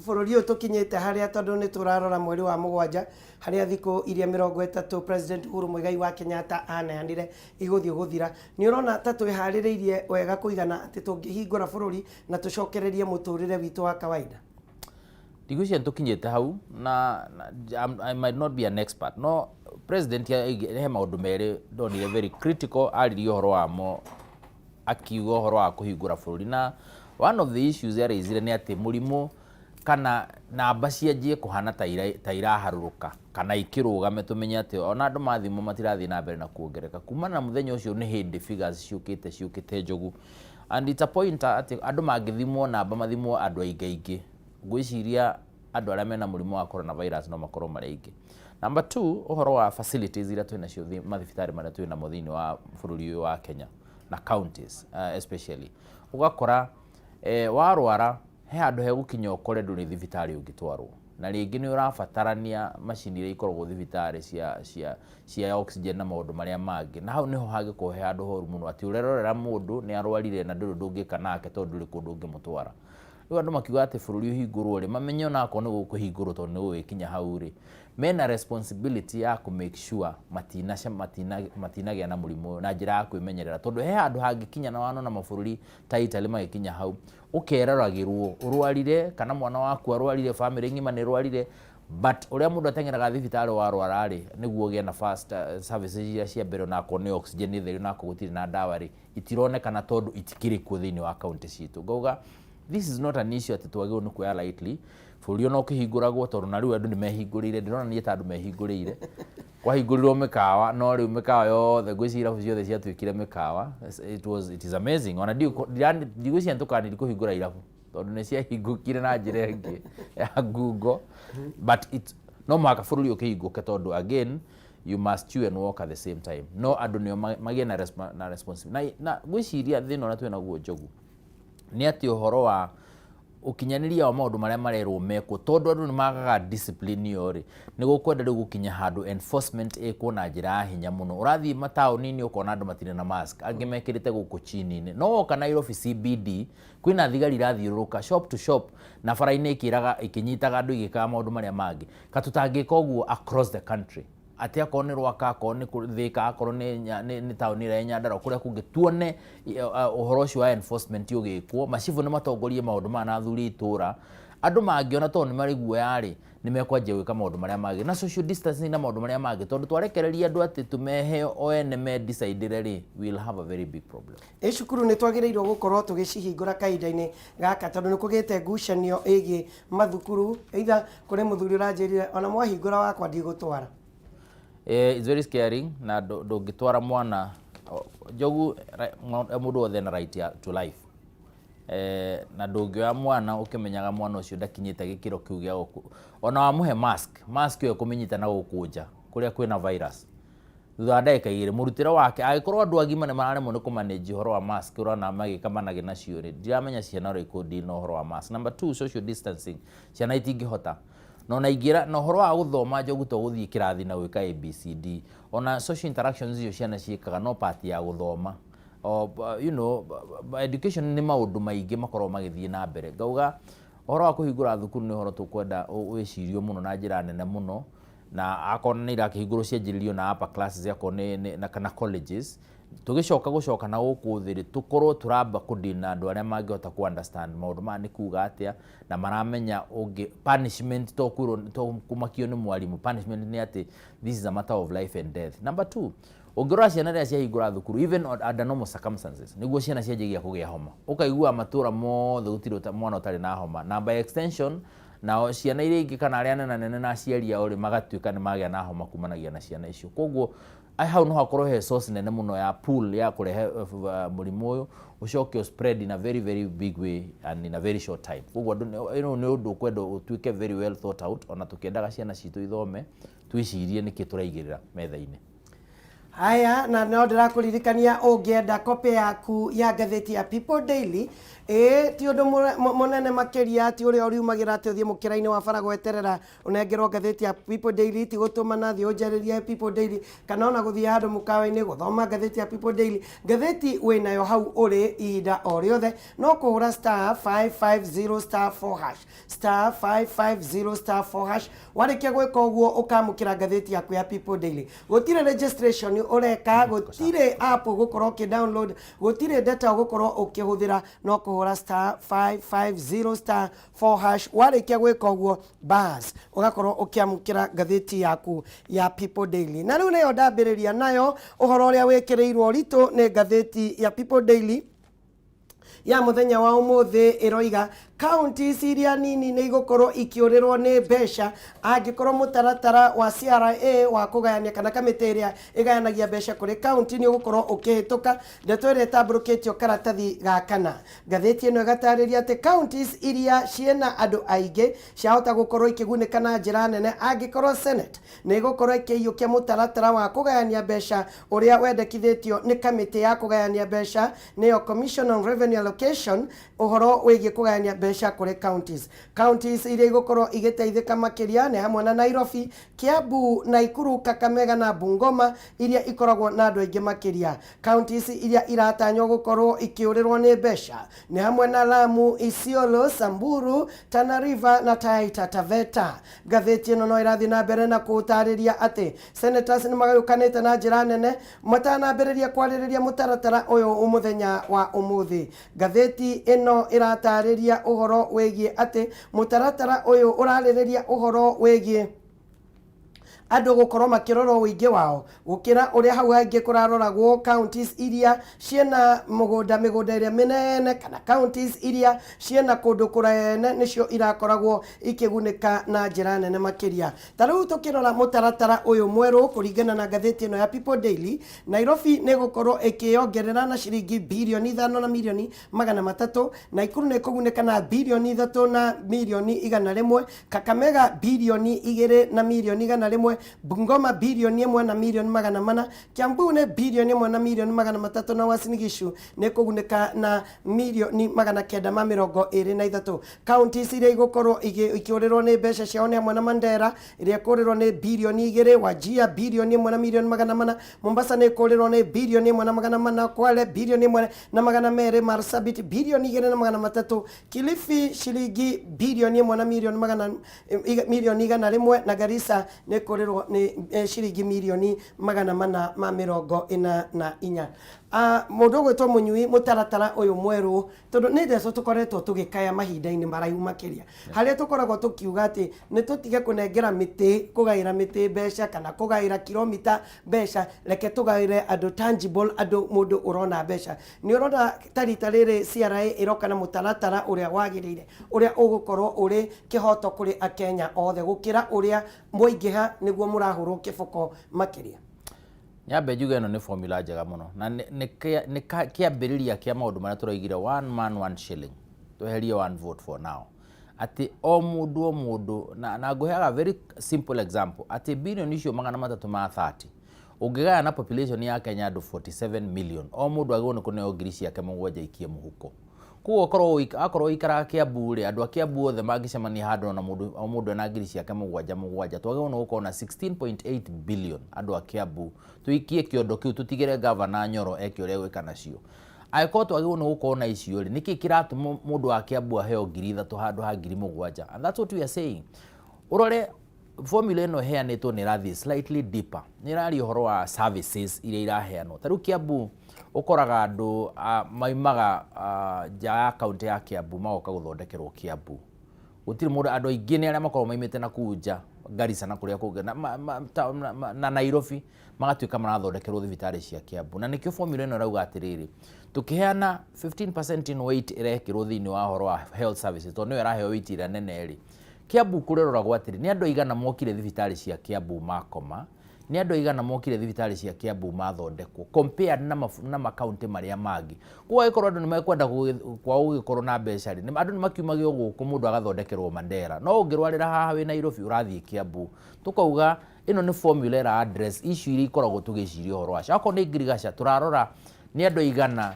Speaker 3: bururi uyu tukinyite haria tondu ni turarora mweri wa 7 haria thiku iria 30 President Uhuru Muigai wa Kenyatta aneanire iguthio guthira. Ni urona ta twihaririirie wega kuigana ati tungihingura bururi na tucokererie muturire witu wa kawaida.
Speaker 14: Digucia tukinyite hau na I might not be an expert no president he maundu meri ndonire very critical ari horo wamo akiuga horo wa kuhingura bururi na one of the issues ya raisire ni ati murimu kana namba cianjie kuhana ta iraharuruka kana ikirugame tumenye ati ona andu mathimo matirathie na mbere na kuongereka kumana na muthenya ucio ni hindi figures ciukite njogu and it's a point ati andu mangithimwo namba mathimwo andu aingi gwiciria andu aria mena murimu wa coronavirus no makorwo mari aingi. Number 2 uhoro wa facilities iria twina cio mathibitari maria twina muthini wa bururi uyu wa Kenya na counties especially ugakora warwara he andu he gukinya ukore nduri thibitari ungitwarwo na ringi ni urabatarania macini iria ikoragwo thibitari cia oxygen na maundu maria mangi na hau niho hagikorwo he andu horu muno ati urerorera mundu ni arwarire na nduri ndungika nake tondu ri kundu ungimutwara. Riu andu makiuga ati bururi uhingurwo ri mamenye ona ko ni gukuhingurwo tondu ni gwikinya hau ri mena responsibility ya ku make sure matinagia na murimu na njira ya kwimenyerera tondu he andu hangikinya na wano na mabururi ta Italy magikinya hau ukeroragirwo urwarire kana mwana waku arwarire family ngima ni rwarire but uria mundu atengeraga thibitari warwara ri niguo gie na fast services iria cia mbere na ko ni oxygen theri na ko gutiri na dawa ri itironekana tondu itikiri ku thini wa county citu ngauga this is not an issue ati twagirwo ni kuya lightly bururi no kihinguragwo tondu na riu andu ni mehingurire ndirona ni ta andu mehingurire kwahingurirwo mikawa no riu mikawa yothe gwicira ciothe ciatwikire mikawa it is amazing ona ndigwiciria ntukaniri kuhingura irabu tondu ni ciahingukire na njira ingi ya ngungo but it no mwaka bururi ukihinguke tondu again you must chew and walk at the same time no andu nio magie na responsibility na gwiciria thina ona twina guo njogu ni ati uhoro wa ukinyaniria wa maundu maria marerwo meko tondu andu ni magaga discipline yori ni gukwenda riu gukinya handu enforcement eko na njira hinya muno urathi mataoni-ini ukona andu matire na mask angi mekirite guku chini-ini no kana Nairobi CBD kwina thigari rathiuruka shop to shop na bara-ini ikinyitaga andu igikaga maundu maria mangi katutangika uguo across the country ati akoni rwaka akoni kuthika akoni ni tauni ra Nyandarua kuria kungi tuone uhoro cio wa enforcement ugikwo macibu ni matongorie maundu mana thuri itura andu mangiona to ni mari guoya-ri ni mekwanjia gwika maundu maria magi na social distancing na maundu maria magi tondu twarekereria andu ati tumehe o ene me decide we'll have a very big problem.
Speaker 3: Icukuru ni twagireirwo gukorwo tugicihingura kahinda-ini gaka tondu ni kugite ngucanio igi mathukuru either kuri muthuri uranjirire ona mwahingura wakwa ndigutwara.
Speaker 14: It's very scaring na ndungitwara mwana jogu mundu othe na right to life. Na ndungioya mwana ukimenyaga mwana ucio ndakinyite gikiro kiu gia guku ona wamuhe mask yo kuminyita na gukunja kuria kwina virus thutha ndagika igiri murutire wake agikorwo andu agima ni mararemwo ni kumanage horo wa mask urona magika manage nacio ri ndiramenya ciana ri kundi no horo wa mask. Number 2, social distancing ciana itingihota no na ingira no horo wa guthoma jogu to guthii kirathi na gwika ABCD ona social interactions icio ciana ciikaga no part ya guthoma. You know, education ni maundu maingi makorwo magithii na mbere ngauga horo wa kuhingura thukuru ni horo tukwenda wicirio muno na njira nene muno na akona ni irakihingurwo cianjiririo na upper classes yakone na kana colleges tugicoka na guku thiri tukorwo turamba kudina andu aria mangihota ku understand maundu ma ni kuga atia na maramenya ungi punishment to kumakio ni mwalimu. Punishment ni ati this is a matter of life and death. Number 2, ungirora ciana ria ciahingura thukuru even under normal circumstances niguo ciana cianjigia kugia homa ukaigua matura mothe gutiri mwana utari na homa na by extension na ciana iria ingi kana aria nene na aciari ao ri magatuika ni magia na homa kumanagia na ciana icio koguo hau no hakorwo he source nene muno ya pool ya kurehe murimu uyu ucoke spread in a very very big way and in a very short time. Koguo ni undu kwenda utuike very well thought out ona tukiendaga ciana citu ithome twicirie niki turaigirira metha-ini.
Speaker 3: Haya na no ndirakuririkania ungienda kopi yaku ya gatheti ya People Daily ti undu munene makiria ti uria uriumagira ati uthie mukira-ini wa bara gweterera unengerwo gatheti ya People Daily ti gutumana thi unjaririe People Daily kana ona guthie handu mukawa-ini guthoma gatheti ya People Daily. Gatheti winayo hau uri ihinda o riothe no kuhura *550*4# *550*4# warikia gwika uguo ukamukira gatheti yaku ya People Daily. Gutire registration ureka gutire app gukorwo ki download gutire data gukorwo ukihuthira no kuhura *550*4# warikia gwika uguo bas ugakorwo ukiamukira gatheti yaku ya People Daily. Na riu nayo ndambiriria nayo uhoro uria wikirirwo ritu ni gatheti ya People Daily ya muthenya wa umuthi iroiga counties iria nini ni igukorwo ikiurirwo ni mbeca angikorwo mutaratara wa CRA wa kugayania kana kamite iria igayanagia mbeca kuri county ni ugukorwo ukihituka ndeto iria tabulukitio karatathi gakana. Gatheti ino igatariria ati counties iria ciena andu aingi ciahota gukorwo ikigunika na njira nene angikorwo Senate ni igukorwo ikiyukia mutaratara wa kugayania mbeca uria wendekithitio ni kamite ya kugayania mbeca niyo Commission on Revenue Allocation uhoro wigi kugayania mbeca kuri counties iria igukorwo igiteithika makiria ni hamwe na Nairobi, Kiambu, Nakuru, Kakamega na Bungoma iria ikoragwo na andu aingi makiria. Counties iria iratanywo gukorwo ikiurirwo ni mbeca ni hamwe na Lamu, Isiolo, Samburu, Tana River na Taita Taveta. Gatheti ino no irathi na mbere na kutariria ati senators ni magayukanite na njira nene matanambiriria kwaririria mutaratara uyu umuthenya wa umuthi. Gatheti ino iratariria uhoro wegie ati mutaratara uyu uraririria uhoro wegie andu gukorwo makirora wingi wao gukira uria hau hangi kuraroragwo counties iria ciena migunda iria minene kana counties iria ciena kundu kurene nicio irakoragwo ikigunika na njira nene makiria. Tariu tukirora mutaratara uyu mweru kuringana na gatheti ino ya People Daily, Nairobi ni gukorwo ikiongerera na ciringi bilioni 5 na milioni 300, Nakuru ni kugunika na bilioni 3 na milioni 100, Kakamega bilioni 2 na milioni 100, Bungoma bilioni 1 na milioni 400, Kiambu ne bilioni 1 na milioni 300 na Uasin Gishu ne kuguneka na milioni 923. Counties iria igukorwo ikiurirwo ni mbeca ciao ni hamwe na Mandera iria kurirwo ni bilioni 2, Wajir bilioni 1 na milioni 400, Mombasa ne kurirwo ni bilioni 1 na 400, Kwale bilioni 1 na 200, Marsabit bilioni 2 na 300, Kilifi shilingi bilioni 1 na milioni 100 na Garissa ne kurirwo kwerwo ni ciringi milioni 444 mundu gwitwo munyui mutaratara uyu mweru tondu ni ndeco tukoretwo tugikaya mahinda-ini maraihu makiria haria tukoragwo tukiuga ati ni tutige kunengera miti kugaira miti mbeca kana kugaira kilomita mbeca reke tugaire andu tangible andu mundu urona mbeca ni urona tarita riri CRA iroka na mutaratara uria wagirire uria ugukorwo uri kihoto kuri akenya othe gukira uria muingiha niguo murahurwo kiboko makiria.
Speaker 14: Nyambe njuge ĩno nĩ formula njega mũno na nĩ kĩambĩrĩria kĩa maũndũ marĩa tũraigire one man one shilling tweherie one vote for now atĩ o mũndũ na ngũheaga very simple example atĩ billion icio 330 ũngĩgaya na population ya Kenya andũ 47 million o mũndũ agĩrĩirwo nĩ kũneo ngiri ciake mũgwanja ikie mũhuko. Koguo akorwo ikara Kiambu rĩ andũ a Kiambu othe mangĩcemania handũ na mũndũ ena ngiri ciake mũgwanja twagĩrĩirwo nĩ gũkorwo na 16.8 billion andũ a Kiambu tuikie kĩondo kĩu tutigĩre governor Nyoro eke ũrĩa gwĩka nacio. Angĩkorwo twagĩrĩirwo nĩ gũkorwo na icio rĩ nĩkĩ kĩratũma mũndũ wa Kiambu aheo ngiri 3 handũ ha ngiri mũgwanja? And that's what we are saying. Urore formula ĩno ĩheanĩtwo nĩ ĩrathiĩ slightly deeper. Nĩ ĩraria ũhoro wa services iria iraheanwo. Ta rĩu Kiambu ukoraga andu maimaga nja ya kaunti ya Kiambu magoka guthondekerwo Kiambu. Gutiri mundu andu aingi ni aria makorwo maimite na kuja Garissa na kuria kungi na Nairobi magatuika marathondekerwo thibitari cia Kiambu. Na nikio formula ino rauga atiriri tukiheana 15% in weight irekirwo thiini wa horo wa health services to no iraheo weight ira nene ri Kiambu kureroragwo atiri ni andu aigana mokire thibitari cia Kiambu makoma ni andu aigana mokire thibitari cia Kiambu mathondekwo compared na makaunti maria mangi. Kwa ikorwo andu nimekwenda kwa ugikorwo na mbeca ri andu nimakiumagio guku mundu agathondekerwo Mandera no ungirwarira haha wi Nairobi urathie Kiambu. Tukauga ino ni formula era address issue iri ikoragwo tugiciria horo wacio akoro ni ngirigaca turarora ni andu aigana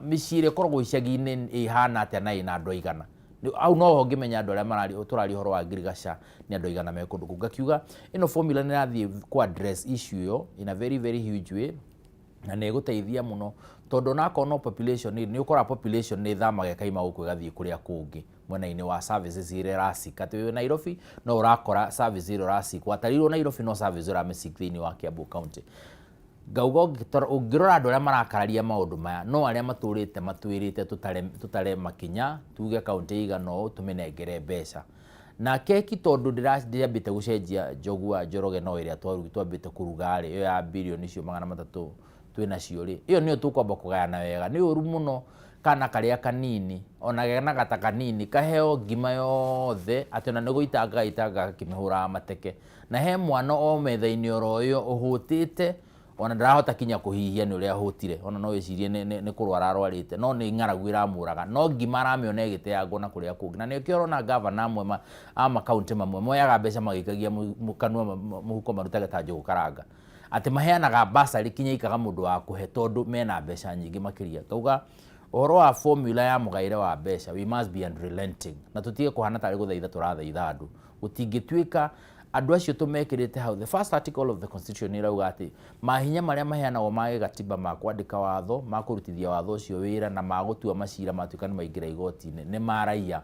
Speaker 14: micire koragwo icagi-ini ihana atia na ina andu aigana au no ho ngimenya andu aria turari horo wa ngirigaca ni andu aigana me kundu ngakiuga ino formula ni rathie ku address issue yo in a very very huge way na ne guteithia muno tondu na kono population ni ukora population ni thamaga kaima guku gathie kuria kungi mwena-ini wa services ire rasika tu Nairobi no urakora service ire rasika atarirwo Nairobi no service ira mesik thiini wa Kiambu county. Gaugo ngirora andu aria marakararia maundu maya no aria maturite matwirite tutare makinya tuge kaunti igano tumenengere mbeca na keki tondu ndiraambite gucenjia njogua njoroge no iria twambite kuruga ri yo ya billion icio 300 twina cio ri iyo niyo tukwamba kugayana wega ni uru muno kana karia kanini ona gena gata kanini kaheo ngima yothe atona ni guitanga kimihura mateke na he mwana o metha-ini oroyo uhutite ona ndarahota kinya kuhihia ni uria hutire ona no wicirie ni kurwara arwarite no ni ng'aragu iramuraga no ngima ramiona igiteangwo na kuria kungi na ni kiorona governor amwe ama county mamwe moyaga mbeca magikagia mukanua muhuko marutage ta njugu karanga ati maheanaga basari kinya ikaga mundu wa kuhe tondu mena mbeca nyingi makiria tauga ohoro wa formula ya mugaire wa mbeca we must be unrelenting na tutige kuhana tari guthaitha turathaitha andu gutingituika andu acio tumekirite hau. The first article of the constitution irauga ati mahinya maria maheanagwo ma gatiba ma kwandika watho ma kurutithia watho ucio wira na ma gutua macira matuika ni maingira igoti-ini ni maraia.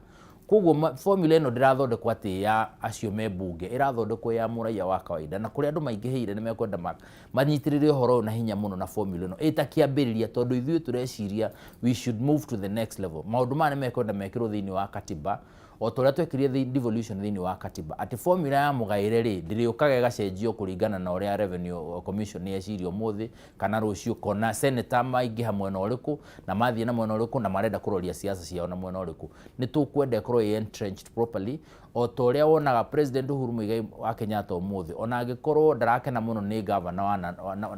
Speaker 14: Koguo formula ino ndirathondekwo ati ya acio me bunge irathondekwo ya muraia wa kawaida na kuri andu maingiheire ni mekwenda manyitirire horo na hinya muno na formula ino itakiambiriria tondu ithuĩ tureciria we should move to the next level. Maundu mane mekwenda mekirwo thiini wa katiba o toria twekirire devolution thiini wa katiba ati formula ya mugaire ri ndiriukaga gacenjio kuringana na uria revenue commission ni ecirio muthi kana rucio kona senator maingi hamwe na uriku na mathie na mwena uriku na marenda kuroria siasa ciao na mwena uriku ni tukwenda korwo entrenched properly o toria wonaga president Uhuru Muigai wa Kenyatta muthi ona agikorwo ndarakena muno ni governor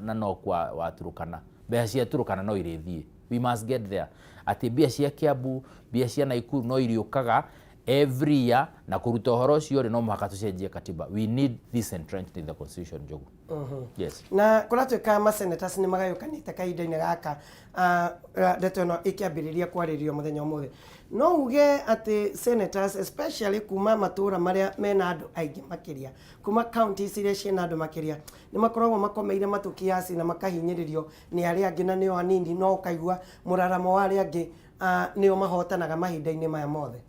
Speaker 14: na no kwa wa Turukana mbeca cia Turukana no irithie. We must get there ati mbia cia Kiambu mbia cia Naikuru no iriukaga every year na kuruta horo ucio ri no muhaka tucenjie katiba. We need this entrenched in the constitution Njogu. Yes.
Speaker 3: Na kuratuika ma senators ni magayukanite kahinda-ini gaka ndeto no ikiambiriria kwaririo muthenya umuthi no uge ati senators especially kuma matura maria mena andu aingi makiria kuma counties iria ciena andu makiria ni makoragwo makomeire matukiasi na makahinyiririo ni aria angi na nio anini no kaigua muraramo wa aria angi nio mahotanaga mahinda-ini maya mothe.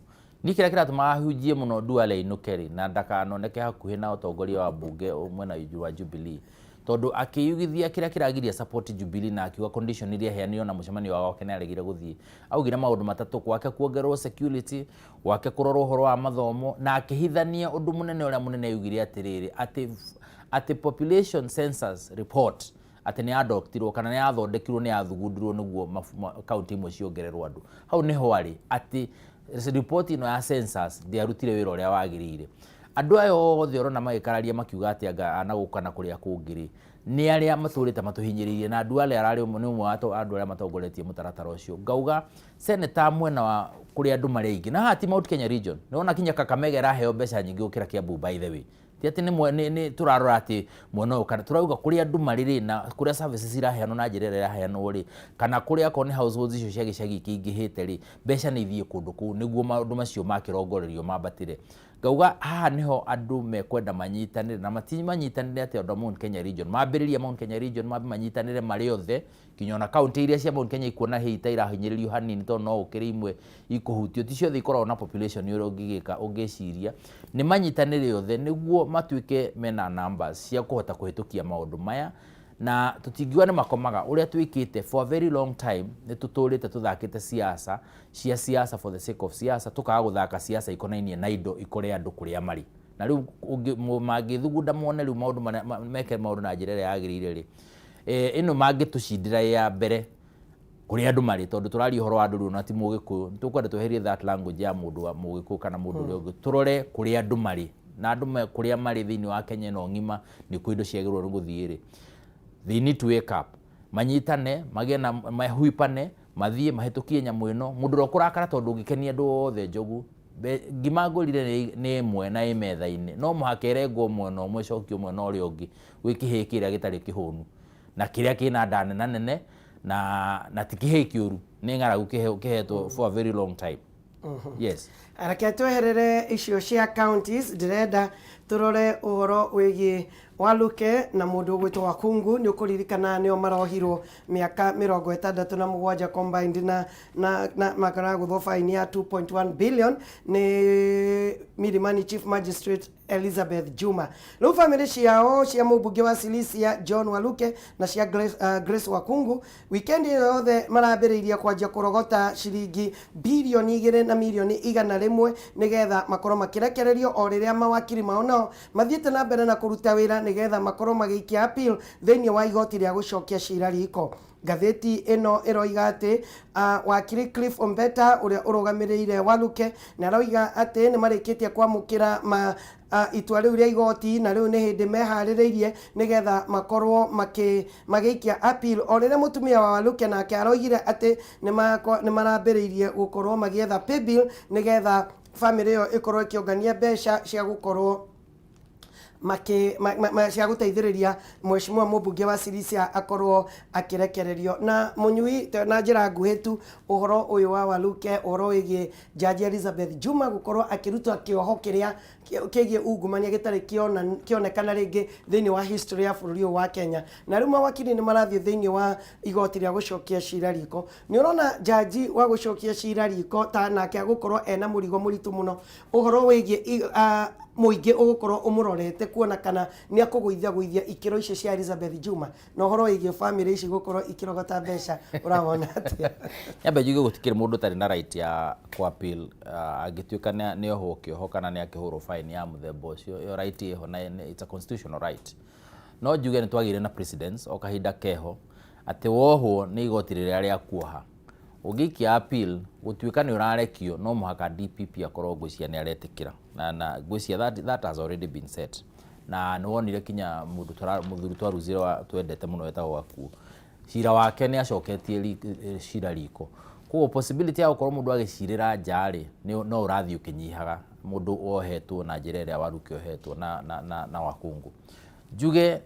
Speaker 14: ni kira kiratuma ahujie muno Duale inukeri na ndakanoneke hakuhi na utongoria wa bunge mwena wa Jubilee tondu akiyugithia kira kiragiria support Jubilee na akiwa condition iria heanio na mucemanio wa wake naregire guthii augire maundu matatu kwake kuongerwo security wake kurorwo horo wa mathomo na akihithania undu munene uria munene yugire atiriri ati population census report ati ni adoptirwo kana ni athondekirwo ni athugundirwo niguo county imwe ciongererwo andu hau niho ari ati report ino ya census ndiarutire wira uria wagirire andu ayo othe orona magikararia makiuga ati anga anagukana kuria kungiri ni aria maturite matuhinyiririe na andu aria arari umwe ni umwe wa andu aria matongoretie mutaratara ucio ngauga senator mwena wa kuria andu mari ingi na hati Mount Kenya region niona kinya Kakamega raheo mbeca nyingi ukira Kiambu by the way ti ati ni turarora ati mwono kana turauga kuria andu mariri na kuria services iraheanwo na njira ira iraheanwo ri kana kuria kone households icio cia gicagi kingihite ri mbeca ni ithie kundu kuu niguo maundu macio makirongorerio mambatire ngauga haha niho andu mekwenda manyitanire na matinyi manyitanire ati ondo Mount Kenya region mambiriria Mount Kenya region manyitanire mari othe kinyona county iria cia Mount Kenya ikuona hita irahinyiririo hanini to no ukiri imwe ikuhutio ti ciothe ikorwo na population uri ungigika ungiciria ni manyitanire othe niguo matuike mena numbers cia kuhota kuhitukia maundu maya na tutingiwa ni makomaga uria twikite for a very long time ni tuturite tuthakite siasa for the sake of siasa tukaga guthaka siasa ikonainie na indo ikore andu kuria mari na riu magithugunda muone riu maundu meke maundu na njira ya agirire ri ino mangitucindira ya mbere kuria andu mari tondu turari horo andu riu na ti Mugiku tukwenda tweherie that language ya mundu wa Mugiku kana mundu uri ungi turore kuria andu mari na andu kuria mari thiini wa Kenya no ngima ni ku indo ciagirwo nguthiiri. They need to wake up manyitane magena mahuipane mathie mahitukie nyamu ino mundu rokurakara tondu ngikenia andu othe njogu ngimagurire ni imwe na imetha-ini no muhakerengwo mwana umwe cokio mwana uri ungi wikihikira gitari kihunu na kiria kina ndane nene na tikihiki uru ni ngaragu kihetwo for a very long time. Yes.
Speaker 3: Arake tweherere icio cia counties ndirenda turore uhoro wigi Waluke na mundu gwitwo Wakungu ni ukuririkana nio marohirwo miaka 67 combined na makara gutho fine ya 2.1 billion ni Milimani Chief Magistrate Elizabeth Juma. Lo family ciao cia mubunge wa Silisia John Waluke na cia Grace Wakungu weekend yothe marambiriria kwajia kurogota shilingi bilioni 2 na milioni 101 nigetha makoro makirekererio o riria mawakiri mao nao mathiete na mbere na kuruta wira nigetha makoro magikia appeal thiini wa igoti ria gucokia cira riko. Gatheti ino iroiga ati wakiri Cliff Ombeta uria urugamirire Waluke na roiga ati ni marikitie kwamukira itua riu ria igoti na riu ni hindi mehaririirie nigetha makorwo magikia appeal o riria mutumia wa Waluke nake aroigire ati ni marambiriirie gukorwo magietha pay bill nigetha family yo ikorwo ikiongania mbeca cia gukorwo cia guteithiriria mheshimiwa mubunge wa Silisia akorwo akirekererio na munyui na njira nguhitu uhoro uyu wa Waluke uhoro wigi Judge Elizabeth Juma gukorwo akirutwa kioho kiria kigie ungumania gitari kionekana ringi thiini wa history ya bururi wa Kenya na riu mawakili ni marathie thiini wa igoti ria gucokia cira riko ni urona jaji wa gucokia cira riko ta nake gukorwo ena murigo muritu muno uhoro wigi muingi ugukorwo umurorete kuona kana ni akugwithia ikiro icio cia Elizabeth Juma na uhoro wigi family ici gukorwo ikirogota mbeca urabona atia
Speaker 14: yambe juge gutikire mundu tari na right ya ku appeal agituika ni ohokio kana ni akihuro fine ya muthemba ucio yo right iho na it's a constitutional right no juge ni twagire na precedence o kahinda keho ati woho ni igoti riria ria kuoha ugikia appeal gutuika ni urarekio no muhaka DPP akorwo ngwiciya ni aretikira na ngwiciya that has already been set na no wonire kinya muthuru twaruzire twendete muno wetagwo Waku cira wake ni acoketie cira riko ko possibility ya gukorwo mundu agicirira njari no urathi ukinyihaga mundu ohetwo na njira ria Waluke ohetwo na Wakungu juge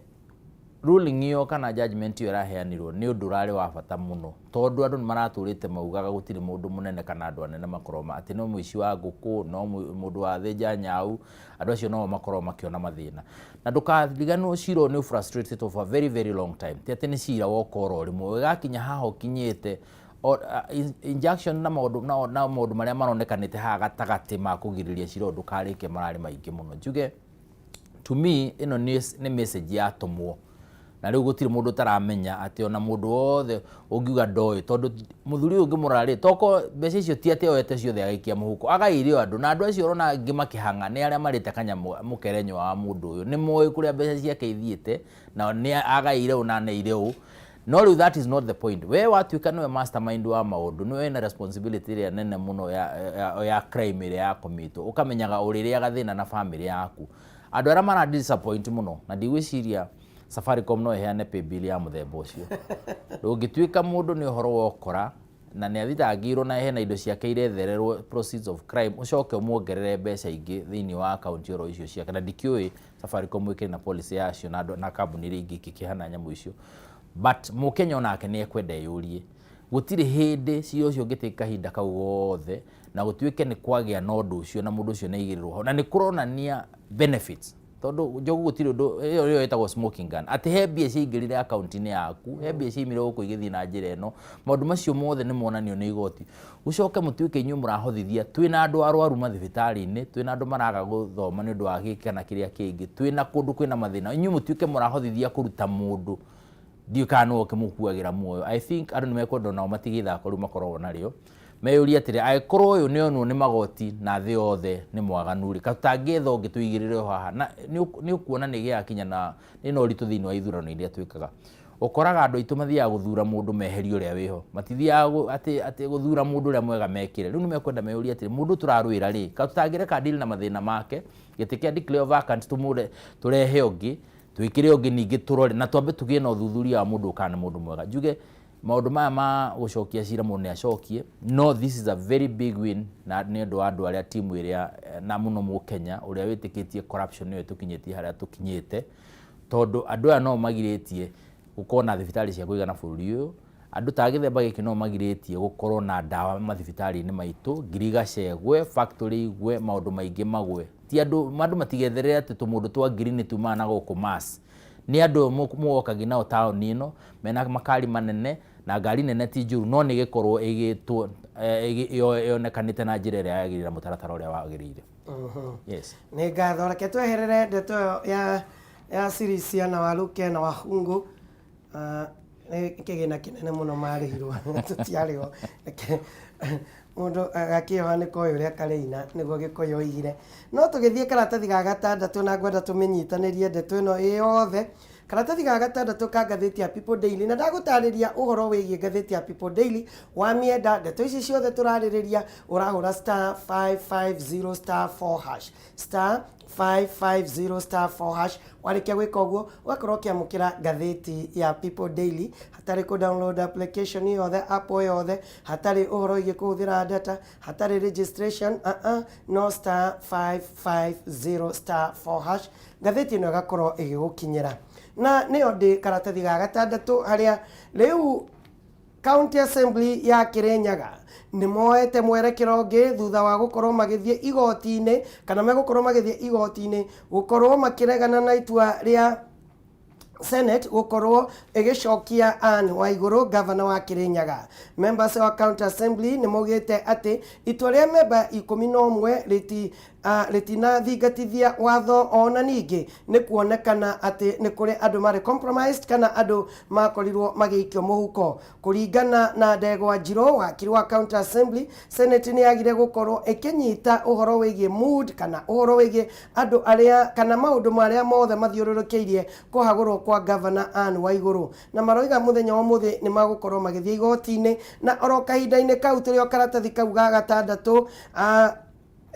Speaker 14: ruling iyo kana judgment iyo iraheanirwo ni undu rari wa bata muno tondu andu maraturite maugaga gutiri mundu munene kana andu anene makoroma ati no muici wa nguku no mundu wa thenja nyau andu acio no makorwo makiona mathina na ndukariganwo ciro ni frustrated for a very very long time ti ati ni cira wokoro rimwe gakinya haho kinyite injunction na maundu maria maronekanite ha gatagati ma kugiriria ciro ndukarike marari maingi muno njuge to me ino ni message ya tomwo na riu gutiri mundu taramenya ati ona mundu wothe ungiuga ndoi tondu muthuri ungi murari toko mbeca icio ti ati oyete ciothe agaikia muhuko agairio andu na andu acio rona angi makihanga ni aria marite kanya mukerenyo wa mundu uyu ni moyo kuria mbeca ciake ithiite na ni agaire una neire u no riu that is not the point we watuika niwe mastermind wa maundu niwe na responsibility ria nene muno ya crime ria ya commit ukamenyaga uriria gathina na family yaku andu aria mara disappoint muno na ndigwiciria Safaricom no eheane pay bill ya muthemba ucio ndungituika mundu ni uhoro wokora na ni athitangirwo na hena indo ciake irethererwo proceeds of crime ucoke umuongerere mbeca ingi thiini wa account yoro icio ciake na ndikiui Safaricom ikiri na policy yacio na kambuni ringi kikihana nyamu icio but mukenya onake ni ekwenda yurie gutiri hindi cio cio ngitika hinda kau gothe na gutuike ni kwagia na undu ucio na mundu ucio ni igirirwo na ni kuronania benefits tondu njogu gutiri undu iyo yetagwo smoking gun ati he mbia ciingirire account ni yaku he mbia ciimire guku igithi na njira eno maundu macio mothe ni monanio ni igoti ucoke mutuike inyu murahothithia twina andu arwaru mathibitari-ini twina andu maraga guthoma ni undu wa giki kana kiria kingi twina kundu kwina mathina inyu mutuike murahothithia kuruta mundu ndiukano okimukuagira muoyo I think andu ni mekwenda nao matigitha koru makorwo nario meyuria atiri aikorwo uyu ni onu ni magoti na thi othe ni mwaganuri katangetho ngituigirire haha na ni ukuona ni giakinya na no ritu thiini wa ithurano iria twikaga ukoraga andu aitu mathia guthura mundu meherio ria wiho matithia ati guthura mundu ria mwega mekire riu ni mekwenda meyuria atiri mundu turarwira ri katangire kadili na mathina make gitikia declare vacant tumude turehe ongi twikire ongi ningi turore na twambe tugie na uthuthuria wa mundu kana mundu mwega njuge maundu maya ma gucokia cira mundu ni acokie no this is a very big win na ni undu wa andu aria timu iria na muno mu Kenya uria witikitie corruption ni tukinyitie haria tukinyite tondu andu aya no magiritie gukorwo na thibitari cia kuigana bururi uyu andu ta githemba giki no magiritie gukorwo na dawa mathibitari-ini maitu ngiriga cegwe factory igwe maundu maingi magwe ti andu matigitherere ati tumundu twa green tumana guku mass ni andu muokagi nao taoni ino mena makari manene na ngari nene ti njuru no ni gikorwo igitwo yonekanite na njira iria yagirira mutaratara uria wagirire yes
Speaker 3: ni ngatho reke tweherere ndeto ya series ya na waruke na wahungu kigina kinene muno marihirwo tutiariho mundu agakioha ni koyo ria kareina niguo gikoyo igire no tugithie karatathi ga gatandatu na ngwenda tumenyitanirie ndeto ino yothe karatathi ga gatandatu ka ngatheti ya People Daily na ndagutariria uhoro wigie ngatheti ya People Daily wa mienda ndeto ici ciothe turaririria urahura star 550 star 4 hash star 550 star 4 hash warikia gwika uguo ugakorwo kiamukira ngatheti ya People Daily hatari ku download application yothe app yothe hatari uhoro igi kuhuthira data hatari registration no star 550 star 4 hash ngatheti ino igakorwo igigukinyira na niyo ndi karatathi ga gatandatu haria riu County Assembly ya Kirinyaga ni moete mwerekero ungi thutha wa gukorwo magithie igoti-ini kana megukorwo magithie igoti-ini gukorwo makiregana na itua ria Senate gukorwo igicokia Anne Waiguru governor wa Kirinyaga. Members wa County Assembly ni mogete ati itua ria memba 11 ritina thigatithia watho ona ningi ni kuonekana ati ni kuri andu mari compromised kana andu makorirwo magiikio muhuko kuringana na Ndegwa Njiro wakiri wa County Assembly. Senate ni yagire gukorwo ikinyita uhoro wigie mood kana uhoro wigie andu aria kana maundu maria mothe mathiururukiirie kuhagurwo kwa governor Anne Waiguru na maroiga muthenya wa muthi ni magukorwo magithie igoti-ini na oro kahinda-ini kau turio karatathi kau ga gatandatu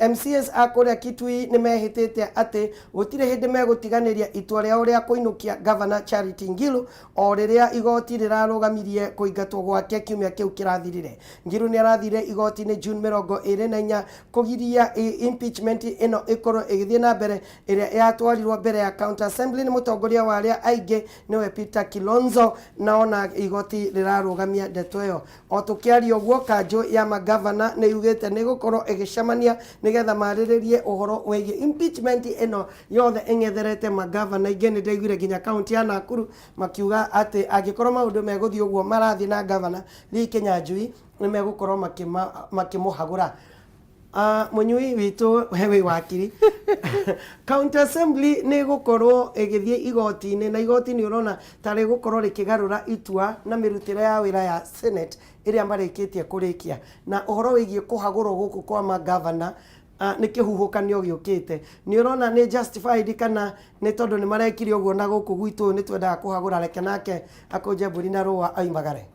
Speaker 3: MCS akuria Kitui ni mehitite ati gutire hindi megutiganiria itua ria uria kuinukia governor Charity Ngilu o riria igoti rirarugamirie kuingatwo gwake kiumia kiu kirathirire. Ngilu ni arathire igoti-ini June 24 kugiria impeachment ino ikorwo igithie na mbere iria yatwarirwo mbere ya County Assembly ni mutongoria wa aria aingi niwe Peter Kilonzo na ona igoti rirarugamia ndeto iyo o tukiaria uguo kanjo ya magavana ni yugite ni gukorwo igicemania nigetha mariririe uhoro wegi impeachment ino yothe engetherete magavana ingi ni ndaiguire nginya county ya Nakuru makiuga ati agikorwo maundu meguthii uguo marathi na governor Lee Kinyanjui ni megukorwo makimuhagura. Munyui witu hewe wakiri county assembly ni gukorwo igithie igoti-ini na igoti-ini urona tari gukorwo rikigarura itua na mirutire ya wira ya senate iria marikitie kurikia na uhoro wigie kuhagurwo guku kwa magavana ni kihuhukanio giukite ni urona ni justified kana ni tondu ni marekire uguo na guku gwitu ni twendaga kuhagura reke nake akunje mburi na ruwa aimagare.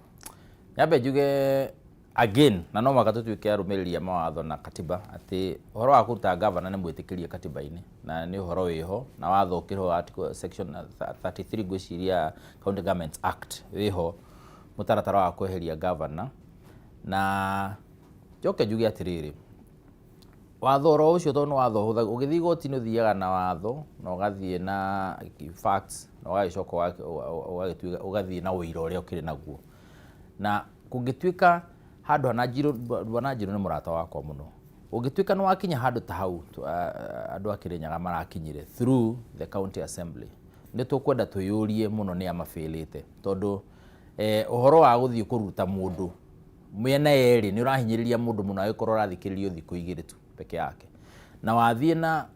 Speaker 14: Nyambe njuge again na no mwaka tutuike arumiriria mawatho na katiba ati uhoro wa kuruta governor ni mwitikirie katiba-ini na ni uhoro wiho na watho ukirho article section 33 gwiciria County Governments Act wiho mutaratara wa kweheria governor na joke njuge atiriri watho ro ucio to no watho ugithi goti-ini uthiaga na watho na ugathie na facts na ugacoka ugathie na uira uria ukiri naguo na kungituika handu Wanjiru ni murata wakwa muno ungituika ni wakinya handu ta hau andu akirinyaga marakinyire through the county assembly ni tukwenda tuyurie muno ni amafilite tondu uhoro wa guthii kuruta mundu mwena yeri ni urahinyiriria mundu muno agikorwo rathikiririo thiku igiri tu peke yake na wathie na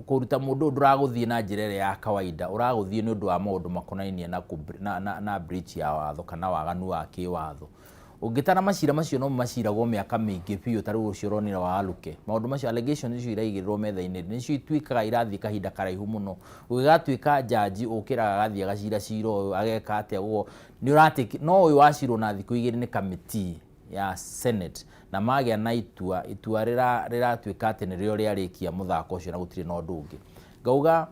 Speaker 14: kuruta mundu nduraguthie na njira ya kawaida uraguthie ni undu wa maundu makonainie na breach ya watho kana waganu wa kiwatho ungitana macira macio no maciragwo miaka mingi biu tari ucironira wa aluke maundu macio allegations icio iraigirirwo metha-ini nicio itwikaga irathi kahinda karaihu muno ugigatuika jaji ukiraga gathie gacira ciro ageka atia guo ni uratiki no uyu wacirwo na thiku igiri ni committee ya senate na magia na itua riratwika ati ni rio riarikia muthako ucio na gutiri no ndungi ngauga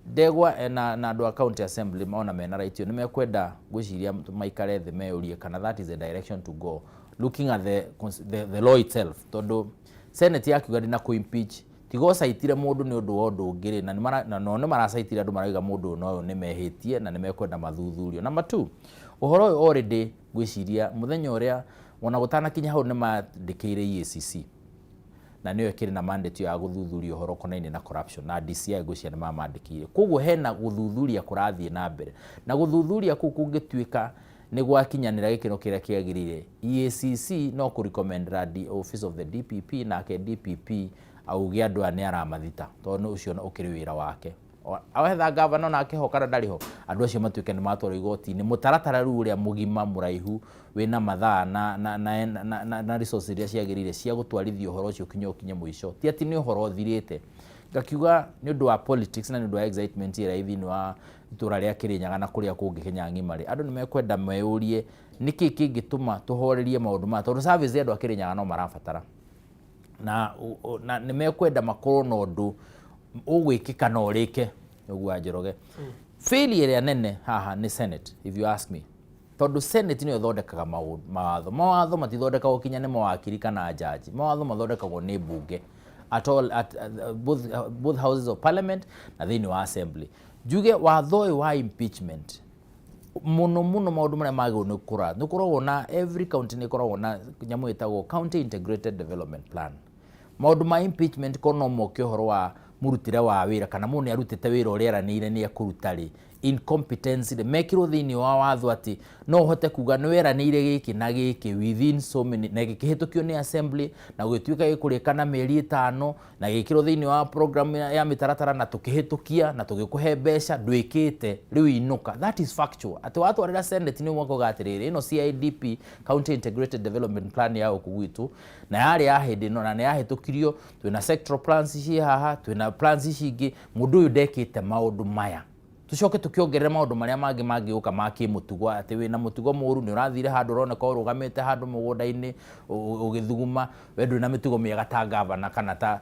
Speaker 14: ndegwa na andu a county assembly maona mena right ni mekwenda gwiciria maikare the meurie kana that is the direction to go looking at the law itself tondu senate yakiuga ndina ku impeach tigo saitire mundu ni undu wondu ngiri na no marasaitire andu maraiga mundu no ni mehitie na ni mekwenda mathuthurio. Number 2 uhoro already gwiciria muthenya uria wona gutana kinya hau ni mandikire EACC na niyo kiri na mandate ya guthuthuria uhoro konaine na corruption na DCI gwiciria ni mamandikire koguo hena guthuthuria kurathie na mbere na guthuthuria ku kungituika ni gwakinyanira gikino kiria kiagirire EACC no ku recommend the office of the DPP na ke DPP auge andu ani aramathita tondu ucio no ukiri wira wake awetha governor na akihokana ndariho andu acio matuike ni matwaro igoti-ini mutaratara ru uria mugima muraihu wina mathaa na resources iria ciagirire cia gutwarithia uhoro ucio kinyo muico ti ati ni uhoro thirite ngakiuga ni undu wa politics na ni undu wa excitement ira ithini wa itura ria Kirinyaga na kuria kungi Kenya ngimari andu ni mekwenda meurie niki kingituma tuhorerie maundu ma tondu service ya andu a Kirinyaga no marabatara na ni mekwenda makorwo na undu ugwikika na urike uguo Njoroge failure ya nene haha ni senate if you ask me tondu senate ni thondekaga mawatho matithondekagwo kinya ni mawakiri kana jaji mawatho mathondekagwo ni bunge at both houses of parliament na thini wa assembly juge watho wa impeachment muno maundu maria magwo ni kuragwo na every county ni kuragwo na nyamu itagwo county integrated development plan maundu ma impeachment kono moke horo wa murutire wa wira kana mundu arutite wira uria eranire ni akurutari incompetence de mekiro thini wa watho ati no hote kuga no eranire giki na giki within so many na gikihitukio ni assembly na gwituika gikurikana mieri 5 na gikiro thini wa program ya mitaratara na tukihitukia na tugikuhe mbeca ndwikite riu inuka that is factual ati watu arira senate ni mwako gatiriri ino CIDP county integrated development plan ya okugwitu na yari ya hindi no na yahitukirio twina sectoral plans ici haha twina plans ici ingi mundu uyu ndekite maundu maya tucoke tukiongerera maundu maria mangi uka maki mutugo ati wina mutugo muru ni urathire handu rona ko rugamite handu mugunda-ini ugithuguma wendu na mitugo miega ta governor kana ta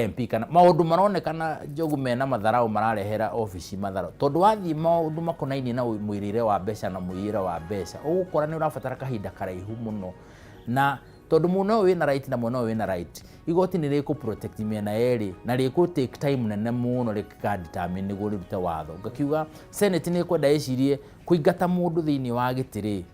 Speaker 14: MP kana maundu maronekana jogu mena matharau mararehera office matharau tondu wathi maundu makonaini na mwirire wa mbeca na mwirire wa mbeca ugukora ni urabatara kahinda karaihu muno na tondu muno wina right na muno wina right igoti ni riku protect miena eri na riku take time nene muno rika determine ni gurute watho ngakiuga senate ni kwenda icirie kuingata mundu thini wa gitiri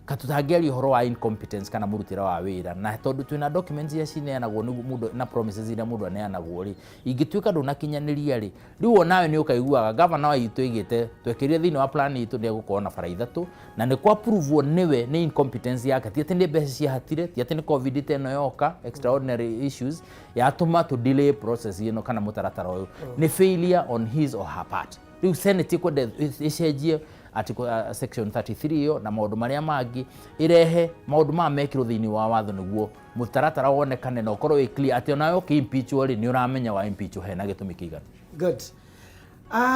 Speaker 14: katutangĩaria ũhoro wa incompetence kana mũrutĩre wa wĩra na tondũ twĩna documents iria cineanagwo nĩ mũndũ na promises iria mũndũ aneanagwo rĩ ingĩtuĩka ndũnakinyanĩria rĩ rĩu onawe nĩ ũkaiguaga governor wa itũ igĩte twekĩrire thĩinĩ wa plan itũ nĩ egũkorwo na bara ithatũ na nĩ kwa approve nĩwe nĩ incompetence yake ti atĩ nĩ mbeca ciahatire ti atĩ nĩ covid ĩno yoka extraordinary issues yatũma to delay process ĩno kana mũtaratara ũyũ nĩ failure on his or her part rĩu senate kwenda ĩcenjie section 33 iyo na maundu maria mangi irehe maundu ma mekirwo thiini wa watho niguo mutaratara wonekane na ukorwo wi clear ati onayo ki impeach ri ni uramenya wa impeach hena gitumi kigana.
Speaker 3: Good.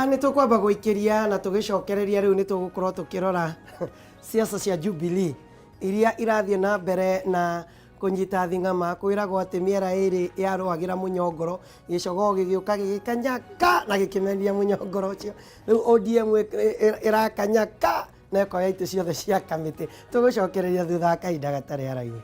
Speaker 3: Ni tukwamba guikiria na tugicokereria riu ni tugukorwo tukirora siasa cia Jubilee iria irathie na mbere na kunyita thing'ama kwiragwo ati miera iri yarwagira munyongoro gicogo gigiuka gigikanyaka na gikimeria munyongoro ucio riu ODM irakanyaka na ikoya ite ciothe cia kamiti tugucokereria thutha kahinda gatari araini.